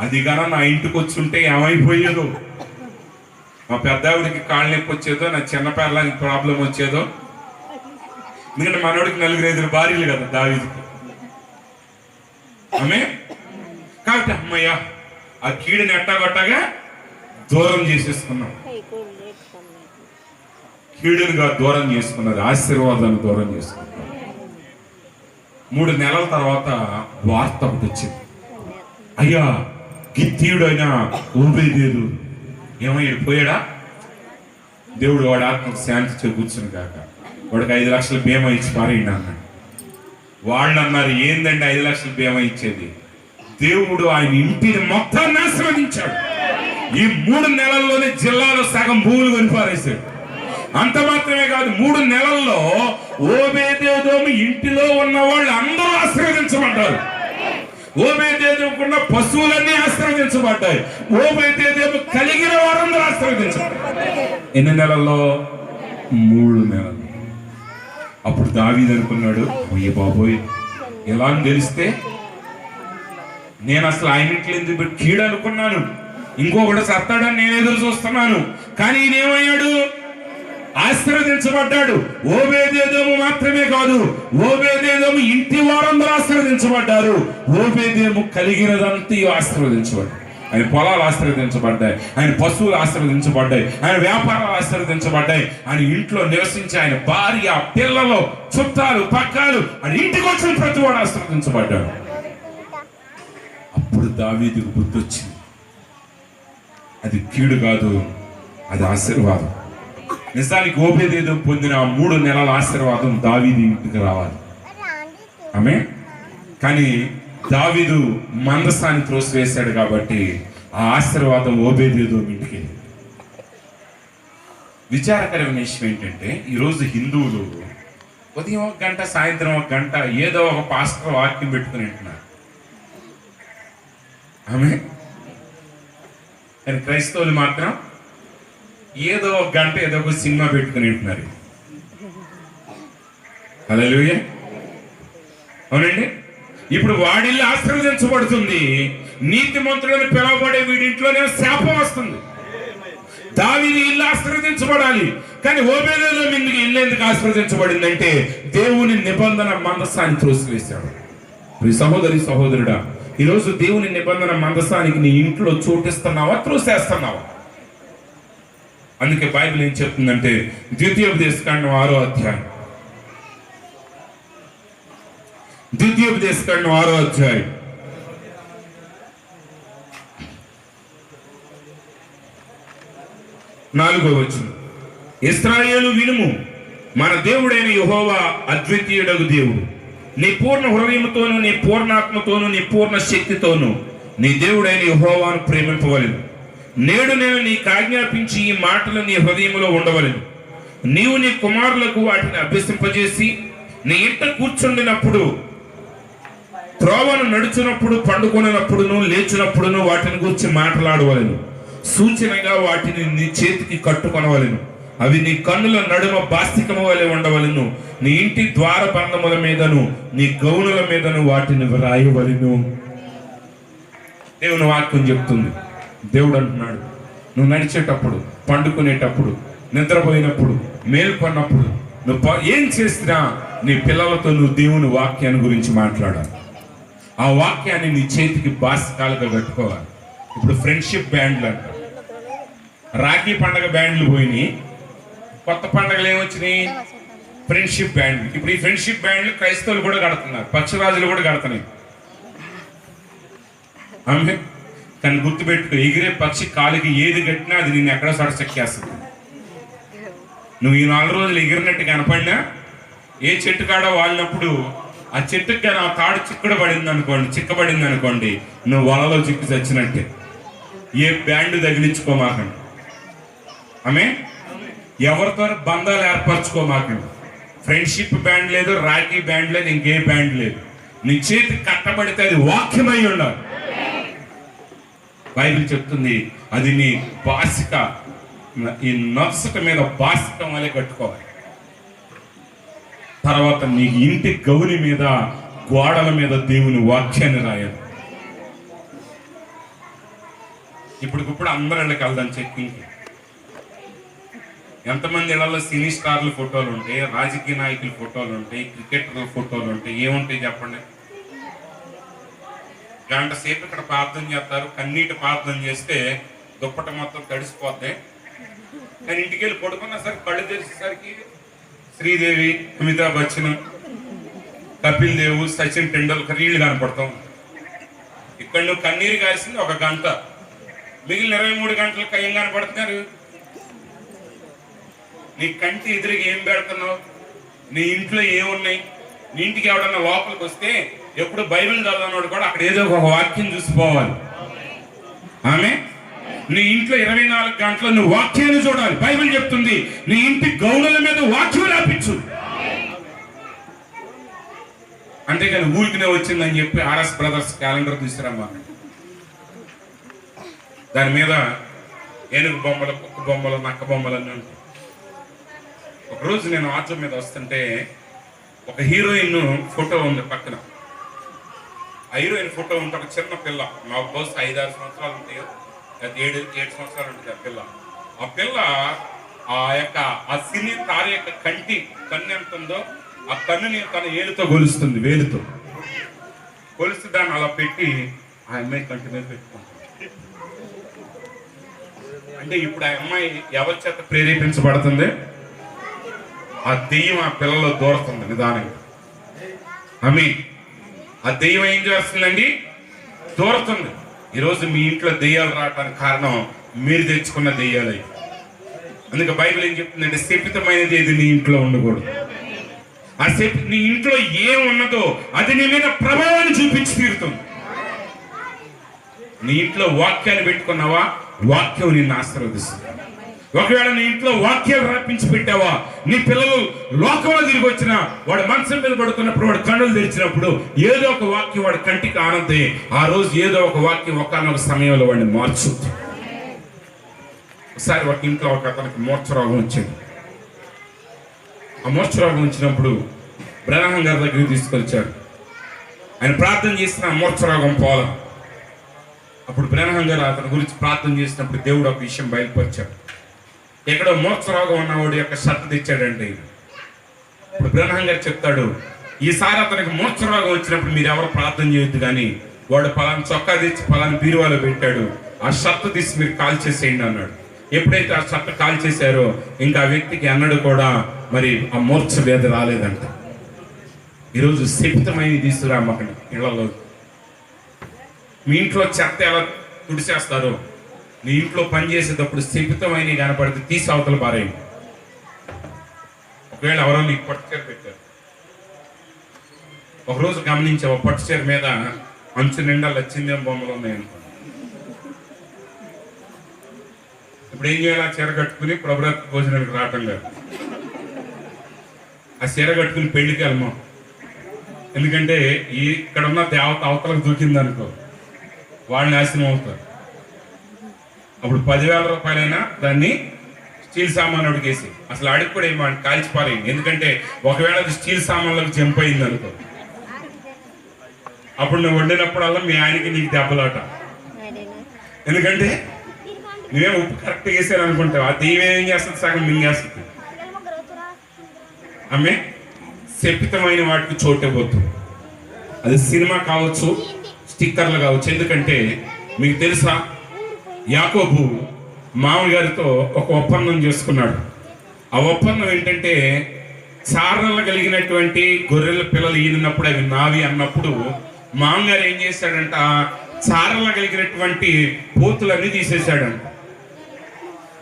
అది కన్నా నా ఇంటికి వచ్చి ఉంటే ఏమైపోయేదో, మా పెద్దావిడికి కాళ్ళు నొప్పి వచ్చేదో, నా చిన్న పిల్లలకి ప్రాబ్లం వచ్చేదో. ఎందుకంటే మనోడికి 4-5 భార్యలు కదా దావీదుకి. ఆమె కాబట్టి అమ్మయ్య ఆ కీడుని ఎట్టాగొట్టగా దూరం చేసేసుకున్నాం. కీడునిగా దూరం చేసుకున్నది, ఆశీర్వాదాన్ని దూరం చేసుకున్నాం. 3 నెలల తర్వాత వార్త ఒకటి వచ్చింది. అయ్యా, గిత్తీయుడు అయినా ఓబేదేదు ఏమయ్యాడు, పోయాడా? దేవుడు వాడి ఆత్మకు శాంతి కూర్చుని కాక వాడికి 5 లక్షల బీమా ఇచ్చి పారేయండి అన్నాడు. వాళ్ళు అన్నారు, ఏందండి 5 లక్షల బీమా ఇచ్చేది? దేవుడు ఆయన ఇంటిని మొత్తాన్ని ఆశీర్వదించాడు. ఈ 3 నెలల్లోనే జిల్లాలో సగం భూములు కొనిపారేశాడు. అంత మాత్రమే కాదు, 3 నెలల్లో ఓబేదేదోము ఇంటిలో ఉన్న వాళ్ళు అందరూ ఆశీర్వదించబడ్డారు. ఓబేదేదోముకున్న పశువులన్నీ ఆశీర్వదించబడ్డాయి. ఓబేదేదోము కలిగిన వారందరూ ఆశీర్వదించబడ్డారు. ఎన్ని నెలల్లో? 3 నెలలు. అప్పుడు దావీదు అనుకున్నాడు, అయ్య బాబోయ్, ఎలా అని తెలిస్తే నేను అసలు ఆయన ఇంట్లో ఎందుకు కీడు అనుకున్నాను, ఇంకొకటి సత్తాడని నేను ఎదురు చూస్తున్నాను. కానీ ఈయనేమయ్యాడు? ఆశీర్వదించబడ్డాడు. ఓబేదేదోము మాత్రమే కాదు, ఓబేదేదోము ఇంటి వారందరూ ఆశీర్వదించబడ్డారు. ఓబేదేదోము కలిగినదంతా ఆశీర్వదించబడ్డాడు. ఆయన పొలాలు ఆశీర్వదించబడ్డాయి, ఆయన పశువులు ఆశీర్వదించబడ్డాయి, ఆయన వ్యాపారాలు ఆశీర్వదించబడ్డాయి, ఆయన ఇంట్లో నివసించి ఆయన భార్య, పిల్లలు, చుట్టాలు, పక్కాలు, ఆయన ఇంటికి వచ్చిన ప్రతి వాడు ఆశీర్వదించబడ్డాడు. అప్పుడు దావీదుకు బుద్ధి వచ్చింది, అది కీడు కాదు, అది ఆశీర్వాదం. నిజానికి ఓబేదేదోము పొందిన 3 నెలల ఆశీర్వాదం దావీదు ఇంటికి రావాలి. ఆమె కానీ దావీదు మందసాన్ని త్రోసివేశాడు కాబట్టి ఆ ఆశీర్వాదం ఓబేదేదోము ఇంటికి. విచారకరమైన విషయం ఏంటంటే, ఈరోజు హిందువులు ఉదయం 1 గంట, సాయంత్రం 1 గంట ఏదో ఒక పాస్టర్ వాక్యం పెట్టుకుని ఉంటున్నారు. ఆమె కానీ క్రైస్తవులు మాత్రం ఏదో 1 గంట ఏదో ఒక సినిమా పెట్టుకుని ఉంటున్నారు. హల్లెలూయా, అవునండి. ఇప్పుడు వాడిల్లు ఆశీర్వదించబడుతుంది, నీతిమంతుడని పిలవబడే వీడింట్లోనే శాపం వస్తుంది. దావీదు ఇల్లు ఆశీర్వదించబడాలి, కానీ ఓబేదేదోము ఇల్లు ఎందుకు ఆశీర్వదించబడిందంటే దేవుని నిబంధన మందసాన్ని త్రోసివేశాడు. సహోదరి సహోదరుడా, ఈరోజు దేవుని నిబంధన మందసానికి నీ ఇంట్లో చోటిస్తున్నావా, త్రోసేస్తున్నావా? అందుకే బైబిల్ ఏం చెప్తుందంటే, ద్వితీయోపదేశకాండం 6వ అధ్యాయం, ద్వితీయోపదేశకాండం 6వ అధ్యాయం 4వ వచనం. ఇశ్రాయేలు వినుము, మన దేవుడైన యెహోవా అద్వితీయుడగు దేవుడు. నీ పూర్ణ హృదయముతోను, నీ పూర్ణాత్మతోను, నీ పూర్ణ శక్తితోను నీ దేవుడైన యెహోవాను ప్రేమింపవలెను. నేడు నేను నీకు ఆజ్ఞాపించి ఈ మాటలు నీ హృదయంలో ఉండవలెను. నీవు నీ కుమారులకు వాటిని అభ్యసింపజేసి నీ ఇంట కూర్చుండినప్పుడు, త్రోవను నడుచునప్పుడు, పండుకొనినప్పుడును, లేచినప్పుడును వాటిని గురించి మాట్లాడవలెను. సూచనగా వాటిని నీ చేతికి కట్టుకొనవలెను. అవి నీ కన్నుల నడుమ బాస్తికము వలె ఉండవలెను. నీ ఇంటి ద్వారబంధముల మీదను, నీ గౌనుల మీదను వాటిని వ్రాయవలెను. దేవుని వాక్యం చెప్తుంది. దేవుడు అంటున్నాడు, నువ్వు నడిచేటప్పుడు, పండుకునేటప్పుడు, నిద్రపోయినప్పుడు, మేల్కొన్నప్పుడు, నువ్వు ఏం చేసినా నీ పిల్లలతో నువ్వు దేవుని వాక్యాన్ని గురించి మాట్లాడాలి. ఆ వాక్యాన్ని నీ చేతికి బాసికాలుగా కట్టుకోవాలి. ఇప్పుడు ఫ్రెండ్షిప్ బ్యాండ్లు అంట, రాఖీ పండగ బ్యాండ్లు పోయినాయి, కొత్త పండగలు ఏమొచ్చినాయి? ఫ్రెండ్షిప్ బ్యాండ్లు. ఇప్పుడు ఈ ఫ్రెండ్షిప్ బ్యాండ్లు క్రైస్తవులు కూడా కడుతున్నారు, పక్షరాజులు కూడా కడుతున్నాయి. ఆమె కానీ గుర్తుపెట్టుకో, ఎగిరే పక్షి కాలికి ఏది కట్టినా అది నేను ఎక్కడో సడసెక్కేస్తుంది. నువ్వు ఈ 4 రోజులు ఎగిరినట్టు కనపడినా, ఏ చెట్టు కాడ వాలినప్పుడు ఆ చెట్టుకి ఆ తాడు చిక్కబడింది అనుకోండి, నువ్వు వలలో చిక్కి చచ్చినట్టే. ఏ బ్యాండ్ తగిలించుకోమాకండి. ఆమె ఎవరితో బంధాలు ఏర్పరచుకోమాకండి. ఫ్రెండ్షిప్ బ్యాండ్ లేదు, రాఖీ బ్యాండ్ లేదు, ఇంకే బ్యాండ్ లేదు. నీ చేతికి కట్టబడితే అది వాక్యమై ఉండాలి. బైబిల్ చెప్తుంది, అది నీ బాసిక, ఈ నొసట మీద బాసికం వలె కట్టుకోవాలి. తర్వాత నీ ఇంటి గౌని మీద, గోడల మీద దేవుని వాక్యాన్ని రాయాలి. ఇప్పటికిప్పుడు అందరి ఇళ్ళకి వెళ్దాం చెక్కింగ్కి. ఎంతమంది ఇళ్లలో సినీ స్టార్ల ఫోటోలు ఉంటాయి, రాజకీయ నాయకుల ఫోటోలు ఉంటాయి, క్రికెటర్ల ఫోటోలు ఉంటాయి, ఏముంటాయి చెప్పండి? గంట సేపు ఇక్కడ ప్రార్థన చేస్తారు, కన్నీటి ప్రార్థన చేస్తే దుప్పట మొత్తం తడిసిపోద్ది. కానీ ఇంటికి వెళ్ళి పడుకున్నా సరే కళ్ళు తెరిచేసరికి శ్రీదేవి, అమితాబ్ బచ్చన్, కపిల్ దేవ్, సచిన్ టెండూల్కర్ వీళ్ళు కనపడతాం. ఇక్కడ నువ్వు కన్నీరు కాల్సింది 1 గంట, మిగిలిన 23 గంటలకు ఏం కనపడుతున్నారు? నీ కంటి ఎదురుగా ఏం పెడుతున్నావు? నీ ఇంట్లో ఏమున్నాయి? నీ ఇంటికి ఎవడన్నా లోపలికి వస్తే ఎప్పుడు బైబిల్ చదవనోడు కూడా అక్కడ ఏదో ఒక వాక్యం చూసిపోవాలి. ఆమె నీ ఇంట్లో 24 గంటలు నువ్వు వాక్యాన్ని చూడాలి. బైబిల్ చెప్తుంది నీ ఇంటి గౌనుల మీద వాక్యం రాపించు. అంతేకాని ఊరికినే వచ్చిందని చెప్పి ఆర్ఎస్ బ్రదర్స్ క్యాలెండర్ తీసుకురమ్మా, దాని మీద ఏనుగు బొమ్మలు, కుక్క బొమ్మలు, నక్క బొమ్మలు అన్నీ ఉంటాయి. ఒకరోజు నేను ఆటో మీద వస్తుంటే ఒక హీరోయిన్ ఫోటో ఉంది పక్కన. ఆ హీరోయిన్ ఫోటో ఉంటే ఒక చిన్న పిల్ల, నాకు బహుశా 5-6 సంవత్సరాలు ఉంటాయో, 7 సంవత్సరాలు ఉంటుంది ఆ పిల్ల. ఆ పిల్ల ఆ సినీ తార యొక్క కన్ను ఎంత ఉందో ఆ కన్నుని తన ఏలుతో గొలుస్తుంది, వేలుతో కొలిసి దాన్ని అలా పెట్టి ఆ అమ్మాయి కంటి మీద పెట్టుకుంటుంది. అంటే ఇప్పుడు ఆ అమ్మాయి ఎవరి చేత ప్రేరేపించబడుతుంది? ఆ దెయ్యం ఆ పిల్లలో దూరుతుంది నిదానంగా. ఆ దెయ్యం ఏం చేస్తుందండి? దూరుతుంది. ఈరోజు మీ ఇంట్లో దెయ్యాలు రావడానికి కారణం మీరు తెచ్చుకున్న దెయ్యాలే. అందుకే బైబిల్ ఏం చెప్తుందంటే శపితమైనది ఏది నీ ఇంట్లో ఉండకూడదు. ఆ నీ ఇంట్లో ఏమున్నదో అది నీ మీద ప్రభావాన్ని చూపించి తీరుతుంది. నీ ఇంట్లో వాక్యాన్ని పెట్టుకున్నావా, వాక్యం నిన్ను ఆశీర్వదిస్తుంది. ఒకవేళ నీ ఇంట్లో వాక్యాలు రాపించి పెట్టావా, నీ పిల్లలు లోకంలో తిరిగి వచ్చినా వాడు మనసు మీద పడుకున్నప్పుడు, వాడు కన్నులు తెరిచినప్పుడు ఏదో ఒక వాక్యం వాడి కంటికి ఆనందే. ఆ రోజు ఏదో ఒక వాక్యం ఒకనొక సమయంలో వాడిని మార్చుద్ది. ఒకసారి ఒక ఇంట్లో ఒక అతనికి మూర్ఛరోగం వచ్చింది. ఆ మూర్ఛరోగం వచ్చినప్పుడు బ్రహ్మం గారి దగ్గరికి తీసుకొచ్చారు. ఆయన ప్రార్థన చేసిన ఆ మూర్ఛరోగం పోలా. అప్పుడు బ్రహ్మం గారు అతని గురించి ప్రార్థన చేసినప్పుడు దేవుడు ఒక విషయం బయలుపరిచాడు. ఎక్కడో మూర్ఛరోగం ఉన్నవాడు యొక్క షర్ట్ తెచ్చాడండి. ఇప్పుడు బ్రహ్మం గారు చెప్తాడు, ఈసారి అతనికి మూర్ఛరోగం వచ్చినప్పుడు మీరు ఎవరు ప్రార్థన చేయొద్దు, కానీ వాడు పలానా చొక్కా తెచ్చి పలానా బీరువాలో పెట్టాడు, ఆ షర్ట్ తీసి మీరు కాల్ చేసేయండి అన్నాడు. ఎప్పుడైతే ఆ షర్ట్ కాల్ చేశారో ఇంకా ఆ వ్యక్తికి అన్నాడు కూడా మరి ఆ మూర్ఛ వ్యాధి రాలేదంట. ఈరోజు శపితమైన తీసుకురామకండి ఇళ్లలో. మీ ఇంట్లో చెత్త ఎలా తుడిచేస్తారో, నీ ఇంట్లో పని చేసేటప్పుడు శపితమైన కనపడితే తీసి అవతల పారేయండి. ఒకవేళ ఎవరో నీకు పట్టుచీర పెట్టారు, ఒకరోజు గమనించావు పట్టుచీర మీద అంచు నిండా లచ్చిందేం బొమ్మలు ఉన్నాయనుకో, ఇప్పుడు ఏం చేయాలి? ఆ చీర కట్టుకుని ప్రభుత్వ భోజనానికి రావటం లేదు. ఆ చీర కట్టుకుని పెళ్లికి వెళ్ళమా. ఎందుకంటే ఇక్కడ ఉన్న దేవత అవతలకు దూకింది అనుకో, వాళ్ళు నాశనం అవుతారు. అప్పుడు 10,000 రూపాయలైనా దాన్ని స్టీల్ సామాన్ అడిగేసి అసలు అడిగి కూడా ఏమో కాల్చిపారేయండి. ఎందుకంటే ఒకవేళ అది స్టీల్ సామాన్లకు జంప్ అయింది అనుకో, అప్పుడు నువ్వు వండినప్పుడల్లా మీ ఆయనకి నీకు దెబ్బలాట. ఎందుకంటే నువ్వే ఉప్పు కరెక్ట్ వేసాను అనుకుంటావు, ఆ దెయ్యం ఏం చేస్తుంది? సగం మింగేస్తుంది. ఆమె శపితమైన వాటికి చోటివ్వద్దు. అది సినిమా కావచ్చు, స్టిక్కర్లు కావచ్చు. ఎందుకంటే మీకు తెలుసా, యాకోబు మామగారితో ఒక ఒప్పందం చేసుకున్నాడు. ఆ ఒప్పందం ఏంటంటే చారలు కలిగినటువంటి గొర్రెల పిల్లలు ఈనినప్పుడు అవి నావి అన్నప్పుడు మామగారు ఏం చేశాడంట, చారలు కలిగినటువంటి పోతులన్నీ తీసేశాడంట.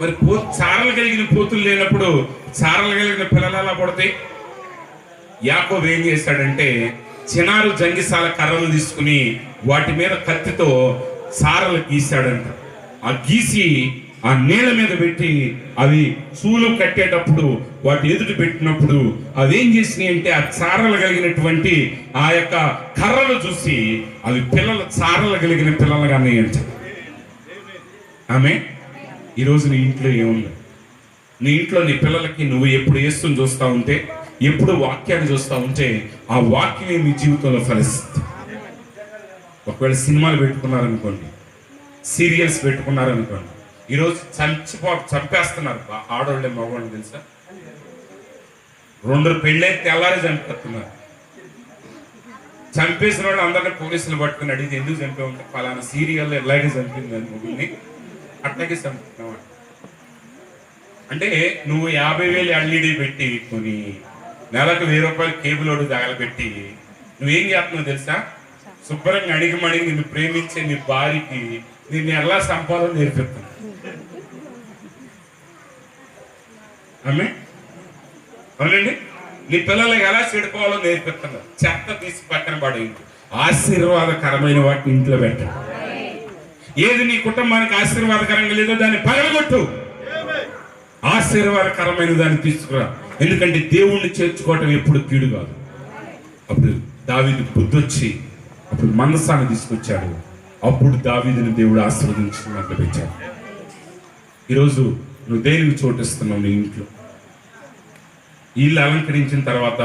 మరి చారలు కలిగిన పోతులు లేనప్పుడు చారలు కలిగిన పిల్లలు ఎలా పడతాయి? యాకోబు ఏం చేశాడంటే చినారు జంగిసాల కర్రలు తీసుకుని వాటి మీద కత్తితో సారలు గీశాడంట. ఆ గీసి ఆ నీళ్ళ మీద పెట్టి అవి చూలు కట్టేటప్పుడు వాటి ఎదుటి పెట్టినప్పుడు అవి ఏం చేసినాయి అంటే ఆ చారలు కలిగినటువంటి ఆ యొక్క కర్రలు చూసి అవి పిల్లలు చారలు కలిగిన పిల్లలుగా అన్నాయంట. ఆమె ఈరోజు నీ ఇంట్లో ఏముంది? నీ ఇంట్లో నీ పిల్లలకి నువ్వు ఎప్పుడు యేసుని చూస్తూ ఉంటే, ఎప్పుడు వాక్యాన్ని చూస్తూ ఉంటే ఆ వాక్యమే మీ జీవితంలో ఫలిస్తుంది. ఒకవేళ సినిమాలు పెట్టుకున్నారనుకోండి, సీరియల్స్ పెట్టుకున్నారనుకోండి, ఈరోజు చంపేస్తున్నారు ఆడవాళ్ళే మగవాళ్ళు తెలుసా. 2 పెళ్ళైతే తెల్లారి చంపేస్తున్నారు. చంపేసిన వాళ్ళు అందరినీ పోలీసులు పట్టుకుని అడిగితే ఎందుకు చంపే ఉంటారు, ఫలానా సీరియల్ ఎలాగే చంపిందని మొగుల్ని అట్లాగే చంపుతున్నావు. అంటే నువ్వు 50,000 ఎల్ఈడి పెట్టి కొని నెలకు 1,000 రూపాయలు కేబుల్ ఓడు తగలబెట్టి నువ్వేం చేస్తున్నావు తెలుసా, శుభ్రంగా అడిగి నిన్ను ప్రేమించే నీ భార్యకి నిన్ను ఎలా సంపాలో నేర్పిస్తున్నావు. ఆమె అవునండి, నీ పిల్లలకి ఎలా చెడిపోవాలో నేర్పిస్తున్నావు. చెత్త తీసి పక్కన పడేయండి, ఆశీర్వాదకరమైన వాటిని ఇంట్లో పెట్టండి. ఏది నీ కుటుంబానికి ఆశీర్వాదకరంగా లేదో దాన్ని పగలగొట్టు, ఆశీర్వాదకరమైన దాన్ని తీసుకురా. ఎందుకంటే దేవుణ్ణి చేర్చుకోవటం ఎప్పుడు కీడు కాదు. అప్పుడు దావీదు బుద్ధి వచ్చి అప్పుడు మనసాన్ని తీసుకొచ్చాడు. అప్పుడు దావీదుని దేవుడు ఆశీర్వదించినట్లు పెంచాడు. ఈరోజు నువ్వు దేనికి చోటిస్తున్నావు నీ ఇంట్లో? ఇల్లు అలంకరించిన తర్వాత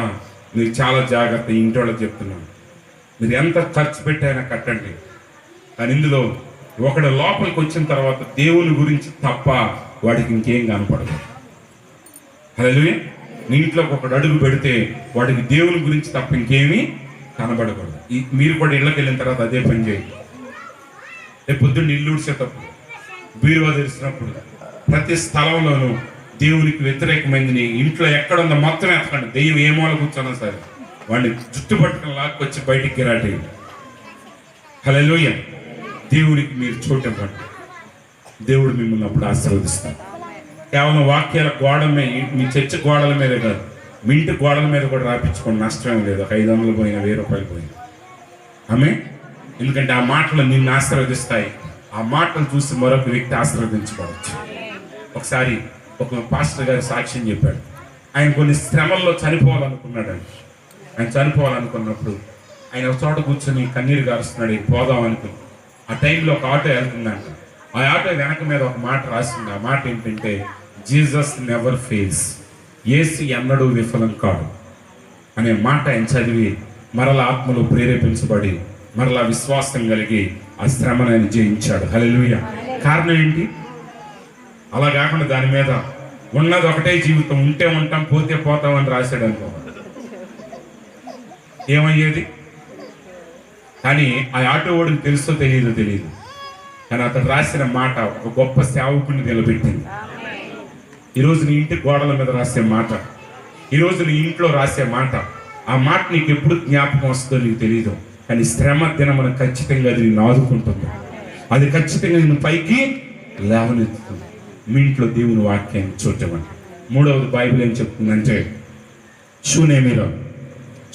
మీరు చాలా జాగ్రత్త. ఇంటి వాళ్ళకి చెప్తున్నాను, మీరు ఎంత ఖర్చు పెట్టైనా కట్టండి, కానీ ఇందులో ఒకడు లోపలికి వచ్చిన తర్వాత దేవుని గురించి తప్ప వాడికి ఇంకేం కనపడదు. హల్లెలూయా. నీ ఇంట్లోకి ఒకడు అడుగు పెడితే వాడికి దేవుని గురించి తప్ప ఇంకేమీ కనబడకూడదు. మీరు కూడా ఇళ్ళకి వెళ్ళిన తర్వాత అదే పని చేయండి. రేపు పొద్దున్న ఇల్లు ఉడిసేటప్పుడు, బీరువా తెరిచినప్పుడు, ప్రతి స్థలంలోనూ దేవునికి వ్యతిరేకమైంది నీ ఇంట్లో ఎక్కడుందో మొత్తం ఎత్తకండి. దెయ్యం ఏ మూల కూర్చున్నా సరే వాడిని చుట్టుపట్టుకుని లాక్కొచ్చి బయటికి గిరాటేయండి. హల్లెలూయా. దేవునికి మీరు చోటు ఇవ్వండి, దేవుడు మిమ్మల్ని అప్పుడు ఆశీర్వదిస్తాడు. కేవలం వాక్యాల గోడ మీద, మీ చర్చి గోడల మీద కాదు, మీ ఇంటి గోడల మీద కూడా రాపించుకోండి, నష్టం లేదు. 500 పోయినా 1,000 రూపాయలు పోయినా ఆమె. ఎందుకంటే ఆ మాటలు నిన్ను ఆశీర్వదిస్తాయి. ఆ మాటలు చూసి మరొక వ్యక్తి ఆశీర్వదించుకోవచ్చు. ఒకసారి ఒక పాస్టర్ గారి సాక్ష్యం చెప్పాడు. ఆయన కొన్ని శ్రమల్లో చనిపోవాలనుకున్నాడండి. ఆయన చనిపోవాలనుకున్నప్పుడు ఆయన ఒక చోట కూర్చొని కన్నీరు గారుస్తున్నాడు, పోదాం అనుకుని. ఆ టైంలో ఒక ఆటో వెళ్తుందంట. ఆ ఆటో వెనక మీద ఒక మాట రాసింది. ఆ మాట ఏంటంటే, జీసస్ నెవర్ ఫెయిల్స్, యేసు ఎన్నడూ విఫలం కాడు అనే మాట ఆయన చదివి మరలా ఆత్మలో ప్రేరేపించబడి మరలా విశ్వాసం కలిగి ఆ శ్రమను ఆయన జయించాడు. హల్లెలూయా. కారణం ఏంటి? అలా కాకుండా దాని మీద ఉన్నది ఒకటే జీవితం, ఉంటే ఉంటాం పోతే పోతాం అని రాశాడు అనుకో, ఏమయ్యేది? కానీ ఆ ఆటో ఓడికి తెలుసో తెలియదు, కానీ అతను రాసిన మాట ఒక గొప్ప సేవకుని నిలబెట్టింది. ఈరోజు నీ ఇంటి గోడల మీద రాసే మాట, ఈరోజు నీ ఇంట్లో రాసే మాట, ఆ మాట నీకు ఎప్పుడు జ్ఞాపకం వస్తుందో నీకు తెలియదు, కానీ శ్రమ దినమున ఖచ్చితంగా అది నిన్ను ఆదుకుంటుంది. అది ఖచ్చితంగా నిన్ను పైకి లేవనెత్తుతుంది. మీ ఇంట్లో దేవుని వాక్యాన్ని చూడమని. 3వది బైబిల్ ఏం చెప్తుందంటే,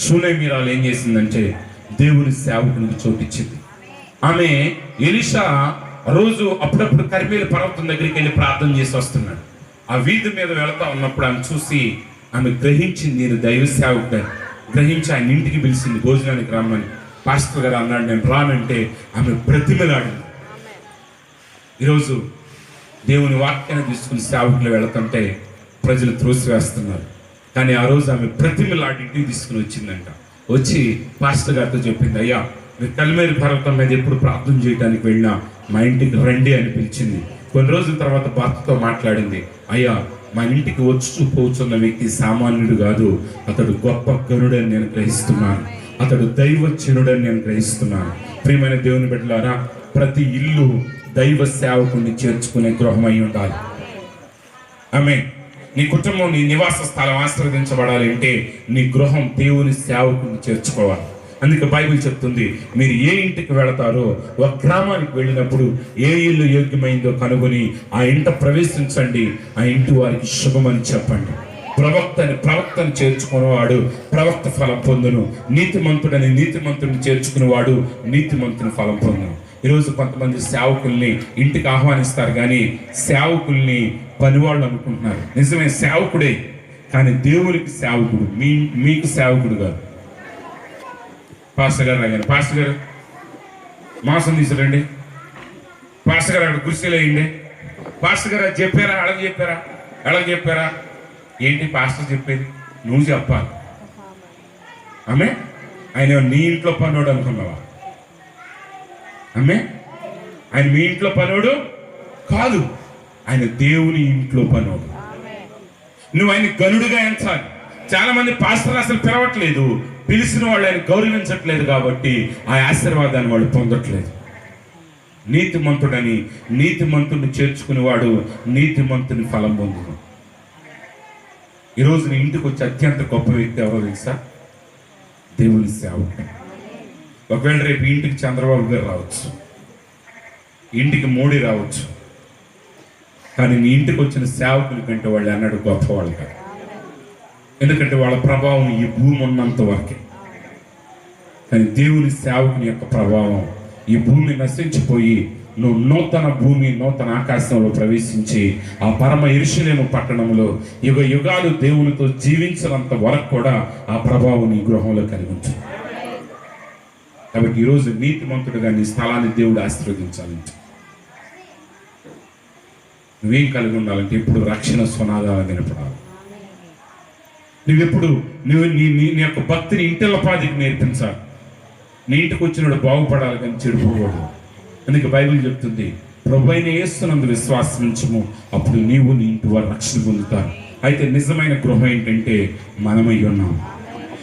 షూనేమీరాలు ఏం చేసిందంటే దేవుని సేవకునికి చోటిచ్చింది. ఆమె ఎలీషా రోజు అప్పుడప్పుడు కర్మేలు పర్వతం దగ్గరికి వెళ్ళి ప్రార్థన చేసి వస్తున్నాడు. ఆ వీధి మీద వెళతా ఉన్నప్పుడు ఆమె చూసి ఆమె గ్రహించింది, నేను దైవ సేవకుడని గ్రహించి ఆయన ఇంటికి పిలిచింది, భోజనానికి రమ్మని. పాస్టర్ గారు అన్నాడు, నేను రానంటే ఆమె బ్రతిమలాడింది. ఈరోజు దేవుని వాక్యాన్ని తీసుకుని సేవకులు వెళుతుంటే ప్రజలు త్రోసివేస్తున్నారు, కానీ ఆ రోజు ఆమె బ్రతిమలాడి ఇంటికి తీసుకుని వచ్చిందంట. వచ్చి పాస్టర్ గారితో చెప్పింది, అయ్యా మీరు కల్మేరు పర్వతం మీద ఎప్పుడు ప్రార్థన చేయడానికి వెళ్ళినా మా ఇంటికి రండి అని పిలిచింది. కొన్ని రోజుల తర్వాత భర్తతో మాట్లాడింది, అయ్యా మా ఇంటికి వచ్చి పోతున్న వ్యక్తి సామాన్యుడు కాదు, అతడు గొప్ప గనుడని నేను గ్రహిస్తున్నాను, అతడు దైవజనుడని నేను గ్రహిస్తున్నాను. ప్రియమైన దేవుని బిడ్డలారా, ప్రతి ఇల్లు దైవ సేవకుని చేర్చుకునే గృహం అయి ఉండాలి. ఆమేన్. నీ కుటుంబం, నీ నివాస స్థలం ఆశీర్వదించబడాలి అంటే నీ గృహం దేవుని సేవకుని చేర్చుకోవాలి. అందుకే బైబిల్ చెప్తుంది, మీరు ఏ ఇంటికి వెళతారో, ఒక గ్రామానికి వెళ్ళినప్పుడు ఏ ఇల్లు యోగ్యమైందో కనుగొని ఆ ఇంట ప్రవేశించండి, ఆ ఇంటి వారికి శుభమని చెప్పండి. ప్రవక్తని చేర్చుకునేవాడు ప్రవక్త ఫలం పొందును, నీతిమంతుడిని చేర్చుకునేవాడు నీతిమంతుని ఫలం పొందును. ఈరోజు కొంతమంది సేవకుల్ని ఇంటికి ఆహ్వానిస్తారు, కానీ సేవకుల్ని పనివాళ్ళు అనుకుంటున్నారు. నిజమే, సేవకుడే, కానీ దేవునికి సేవకుడు, మీకు సేవకుడు కాదు. పాస్టర్ గారు రాగానే, పాస్టర్ గారు మాంసం తీసుకురండి, పాస్టర్ గారు అక్కడ కుర్చీలో వేయండి, పాస్టర్ గారు అది చెప్పారా, అలా చెప్పారా? ఏంటి పాస్టర్ చెప్పేది? నువ్వు చెప్పాలి. ఆమె ఆయన నీ ఇంట్లో పన్నోడు అనుకున్నావా? ఆమె ఆయన మీ ఇంట్లో పనోడు కాదు, ఆయన దేవుని ఇంట్లో పనోడు. నువ్వు ఆయన గనుడుగా ఎంచాలి. చాలా మంది పాస్టర్లు అసలు పిలవట్లేదు, పిలిచిన వాళ్ళు ఆయన గౌరవించట్లేదు, కాబట్టి ఆ ఆశీర్వాదాన్ని వాళ్ళు పొందట్లేదు. నీతిమంతుడని నీతిమంతుడిని చేర్చుకునేవాడు నీతిమంతుని ఫలం పొందును. ఈరోజు నీ ఇంటికి వచ్చే అత్యంత గొప్ప వ్యక్తి ఎవరో తెలుసా? దేవుని సేవకుడు. ఒకవేళ రేపు ఇంటికి చంద్రబాబు గారు రావచ్చు, ఇంటికి మోడీ రావచ్చు, కానీ నీ ఇంటికి వచ్చిన సేవకుల కంటే వాళ్ళు అన్నాడు గొప్పవాళ్ళు కాదు. ఎందుకంటే వాళ్ళ ప్రభావం ఈ భూమి ఉన్నంత వరకే. కానీ దేవుని సేవకుని యొక్క ప్రభావం ఈ భూమి నశించిపోయి నువ్వు నూతన భూమి నూతన ఆకాశంలో ప్రవేశించి ఆ పరమ యెరూషలేము పట్టణంలో యుగ యుగాలు దేవునితో జీవించినంత వరకు కూడా ఆ ప్రభావం నీ గృహంలో కలిగి ఉంటుంది. కాబట్టి ఈరోజు నీతిమంతుడుగా నీ స్థలాన్ని దేవుడు ఆశీర్వదించాలంటే నువ్వేం కలిగి ఉండాలంటే ఇప్పుడు రక్షణ స్వనాదాలు వినపడాలి. నువ్వెప్పుడు నీ యొక్క భక్తిని ఇంటిల్లపాదికి నేర్పించాలి. నీ ఇంటికి వచ్చినప్పుడు బాగుపడాలి కానీ చెడిపోకూడదు. అందుకే బైబిల్ చెప్తుంది, ప్రభువైన యేసునందు విశ్వాసం ఉంచుము, అప్పుడు నీవు నీ ఇంటి వారు రక్షణ పొందుతారు. అయితే నిజమైన గృహం ఏంటంటే మనమై ఉన్నాం.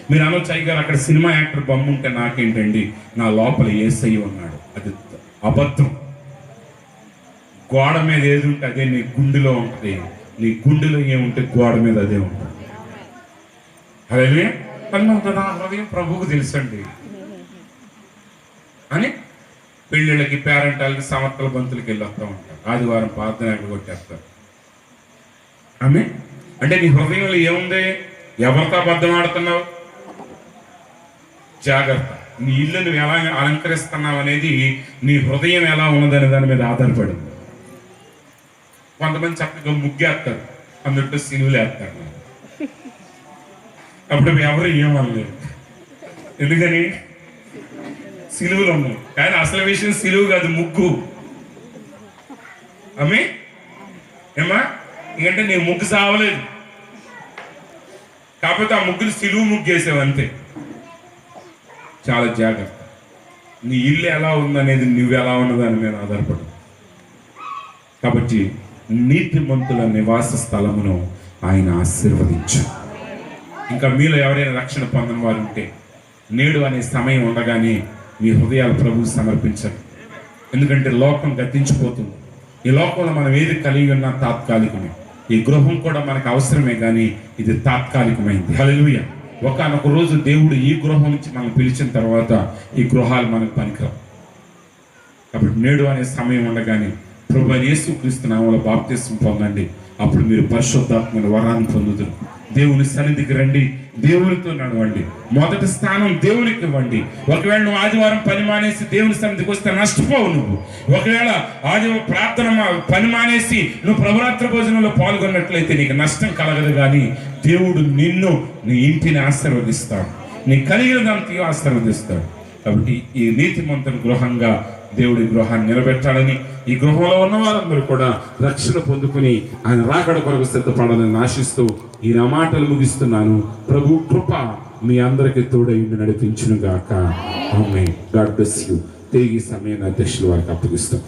మీరు అనొచ్చు, అయ్యగారు అక్కడ సినిమా యాక్టర్ బొమ్మ ఉంటే నాకేంటండి, నా లోపల యేసయ్య ఉన్నాడు. అది అబద్ధం. గోడ మీద ఏది ఉంటే అదే నీ గుండెలో ఉంటుంది. నీ గుండెలో ఏముంటే గోడ మీద అదే ఉంటుంది. అదే నా హృదయం ప్రభువుకు తెలుసండి అని పెళ్ళిళ్ళకి, పేరెంటాలకి, సమర్థల బంతులకి వెళ్ళి వస్తూ ఉంటారు. ఆదివారం ప్రార్థన కొట్టేస్తారు. ఆమె అంటే నీ హృదయంలో ఏముంది? ఎవరితో అబద్ధం ఆడుతున్నావు? జాగ్రత్త. నీ ఇల్లు నువ్వు ఎలా అలంకరిస్తున్నావు అనేది నీ హృదయం ఎలా ఉన్నదనే దాని మీద ఆధారపడింది. కొంతమంది చక్కగా ముగ్గేస్తారు, అందులో సిలువలు వేస్తారు. అప్పుడు ఎవరు ఏమనలేదు, ఎందుకని సిలువులు ఉన్నాయి. కానీ అసలు విషయం సిలువు కాదు, ముగ్గు. అమ్మే ఏమా ఎందుకంటే నీ ముగ్గు సావలేదు, కాకపోతే ఆ ముగ్గులు సిలువు ముగ్గేసావు అంతే. చాలా జాగ్రత్త. నీ ఇల్లు ఎలా ఉందనేది నువ్వు ఎలా ఉన్నదాని మీద ఆధారపడు. కాబట్టి నీతిమంతుల నివాస స్థలమును ఆయన ఆశీర్వదించు. ఇంకా మీలో ఎవరైనా రక్షణ పొందని వారు ఉంటే నేడు అనే సమయం ఉండగానే మీ హృదయాలు ప్రభువుకు సమర్పించండి. ఎందుకంటే లోకం గతించిపోతుంది. ఈ లోకంలో మనం ఏది కలిగి ఉన్నా తాత్కాలికమే. ఈ గృహం కూడా మనకు అవసరమే, కానీ ఇది తాత్కాలికమైంది. హల్లెలూయా. ఒకానొక రోజు దేవుడు ఈ గృహం నుంచి మనం పిలిచిన తర్వాత ఈ గృహాలు మనకు పనికిరావు. కాబట్టి నేడు అనే సమయం ఉండగానే ప్రభువైన యేసుక్రీస్తు నామములో బాప్తిస్మం పొందండి. అప్పుడు మీరు పరిశుద్ధాత్మల వరాన్ని పొందుదురు. దేవుని సన్నిధికి రండి, దేవునితో నడవండి. మొదటి స్థానం దేవునికి ఇవ్వండి. ఒకవేళ నువ్వు ఆదివారం పని మానేసి దేవుని సన్నిధికి వస్తే నష్టపోవు. నువ్వు ఒకవేళ ఆదివారం ప్రార్థన పని మానేసి నువ్వు ప్రభురాత్రి భోజనంలో పాల్గొన్నట్లయితే నీకు నష్టం కలగదు, కానీ దేవుడు నిన్ను, నీ ఇంటిని ఆశీర్వదిస్తాడు, నీ కలిగినదంతా ఆశీర్వదిస్తాడు. కాబట్టి ఈ నీతిమంతుని గృహంగా దేవుడి గృహాన్ని నిలబెట్టాలని, ఈ గృహంలో ఉన్న వారందరూ కూడా రక్షణ పొందుకుని ఆయన రాకడ కొరకు సిద్ధపడాలని ఆశిస్తూ ఈ నా మాటలు ముగిస్తున్నాను. ప్రభు కృప మీ అందరికీ తోడై నడిపించును గాక. ఆమేన్. God bless you. తిరిగి సమయాన్ని అధ్యక్షుల వారికి అప్పగిస్తాం.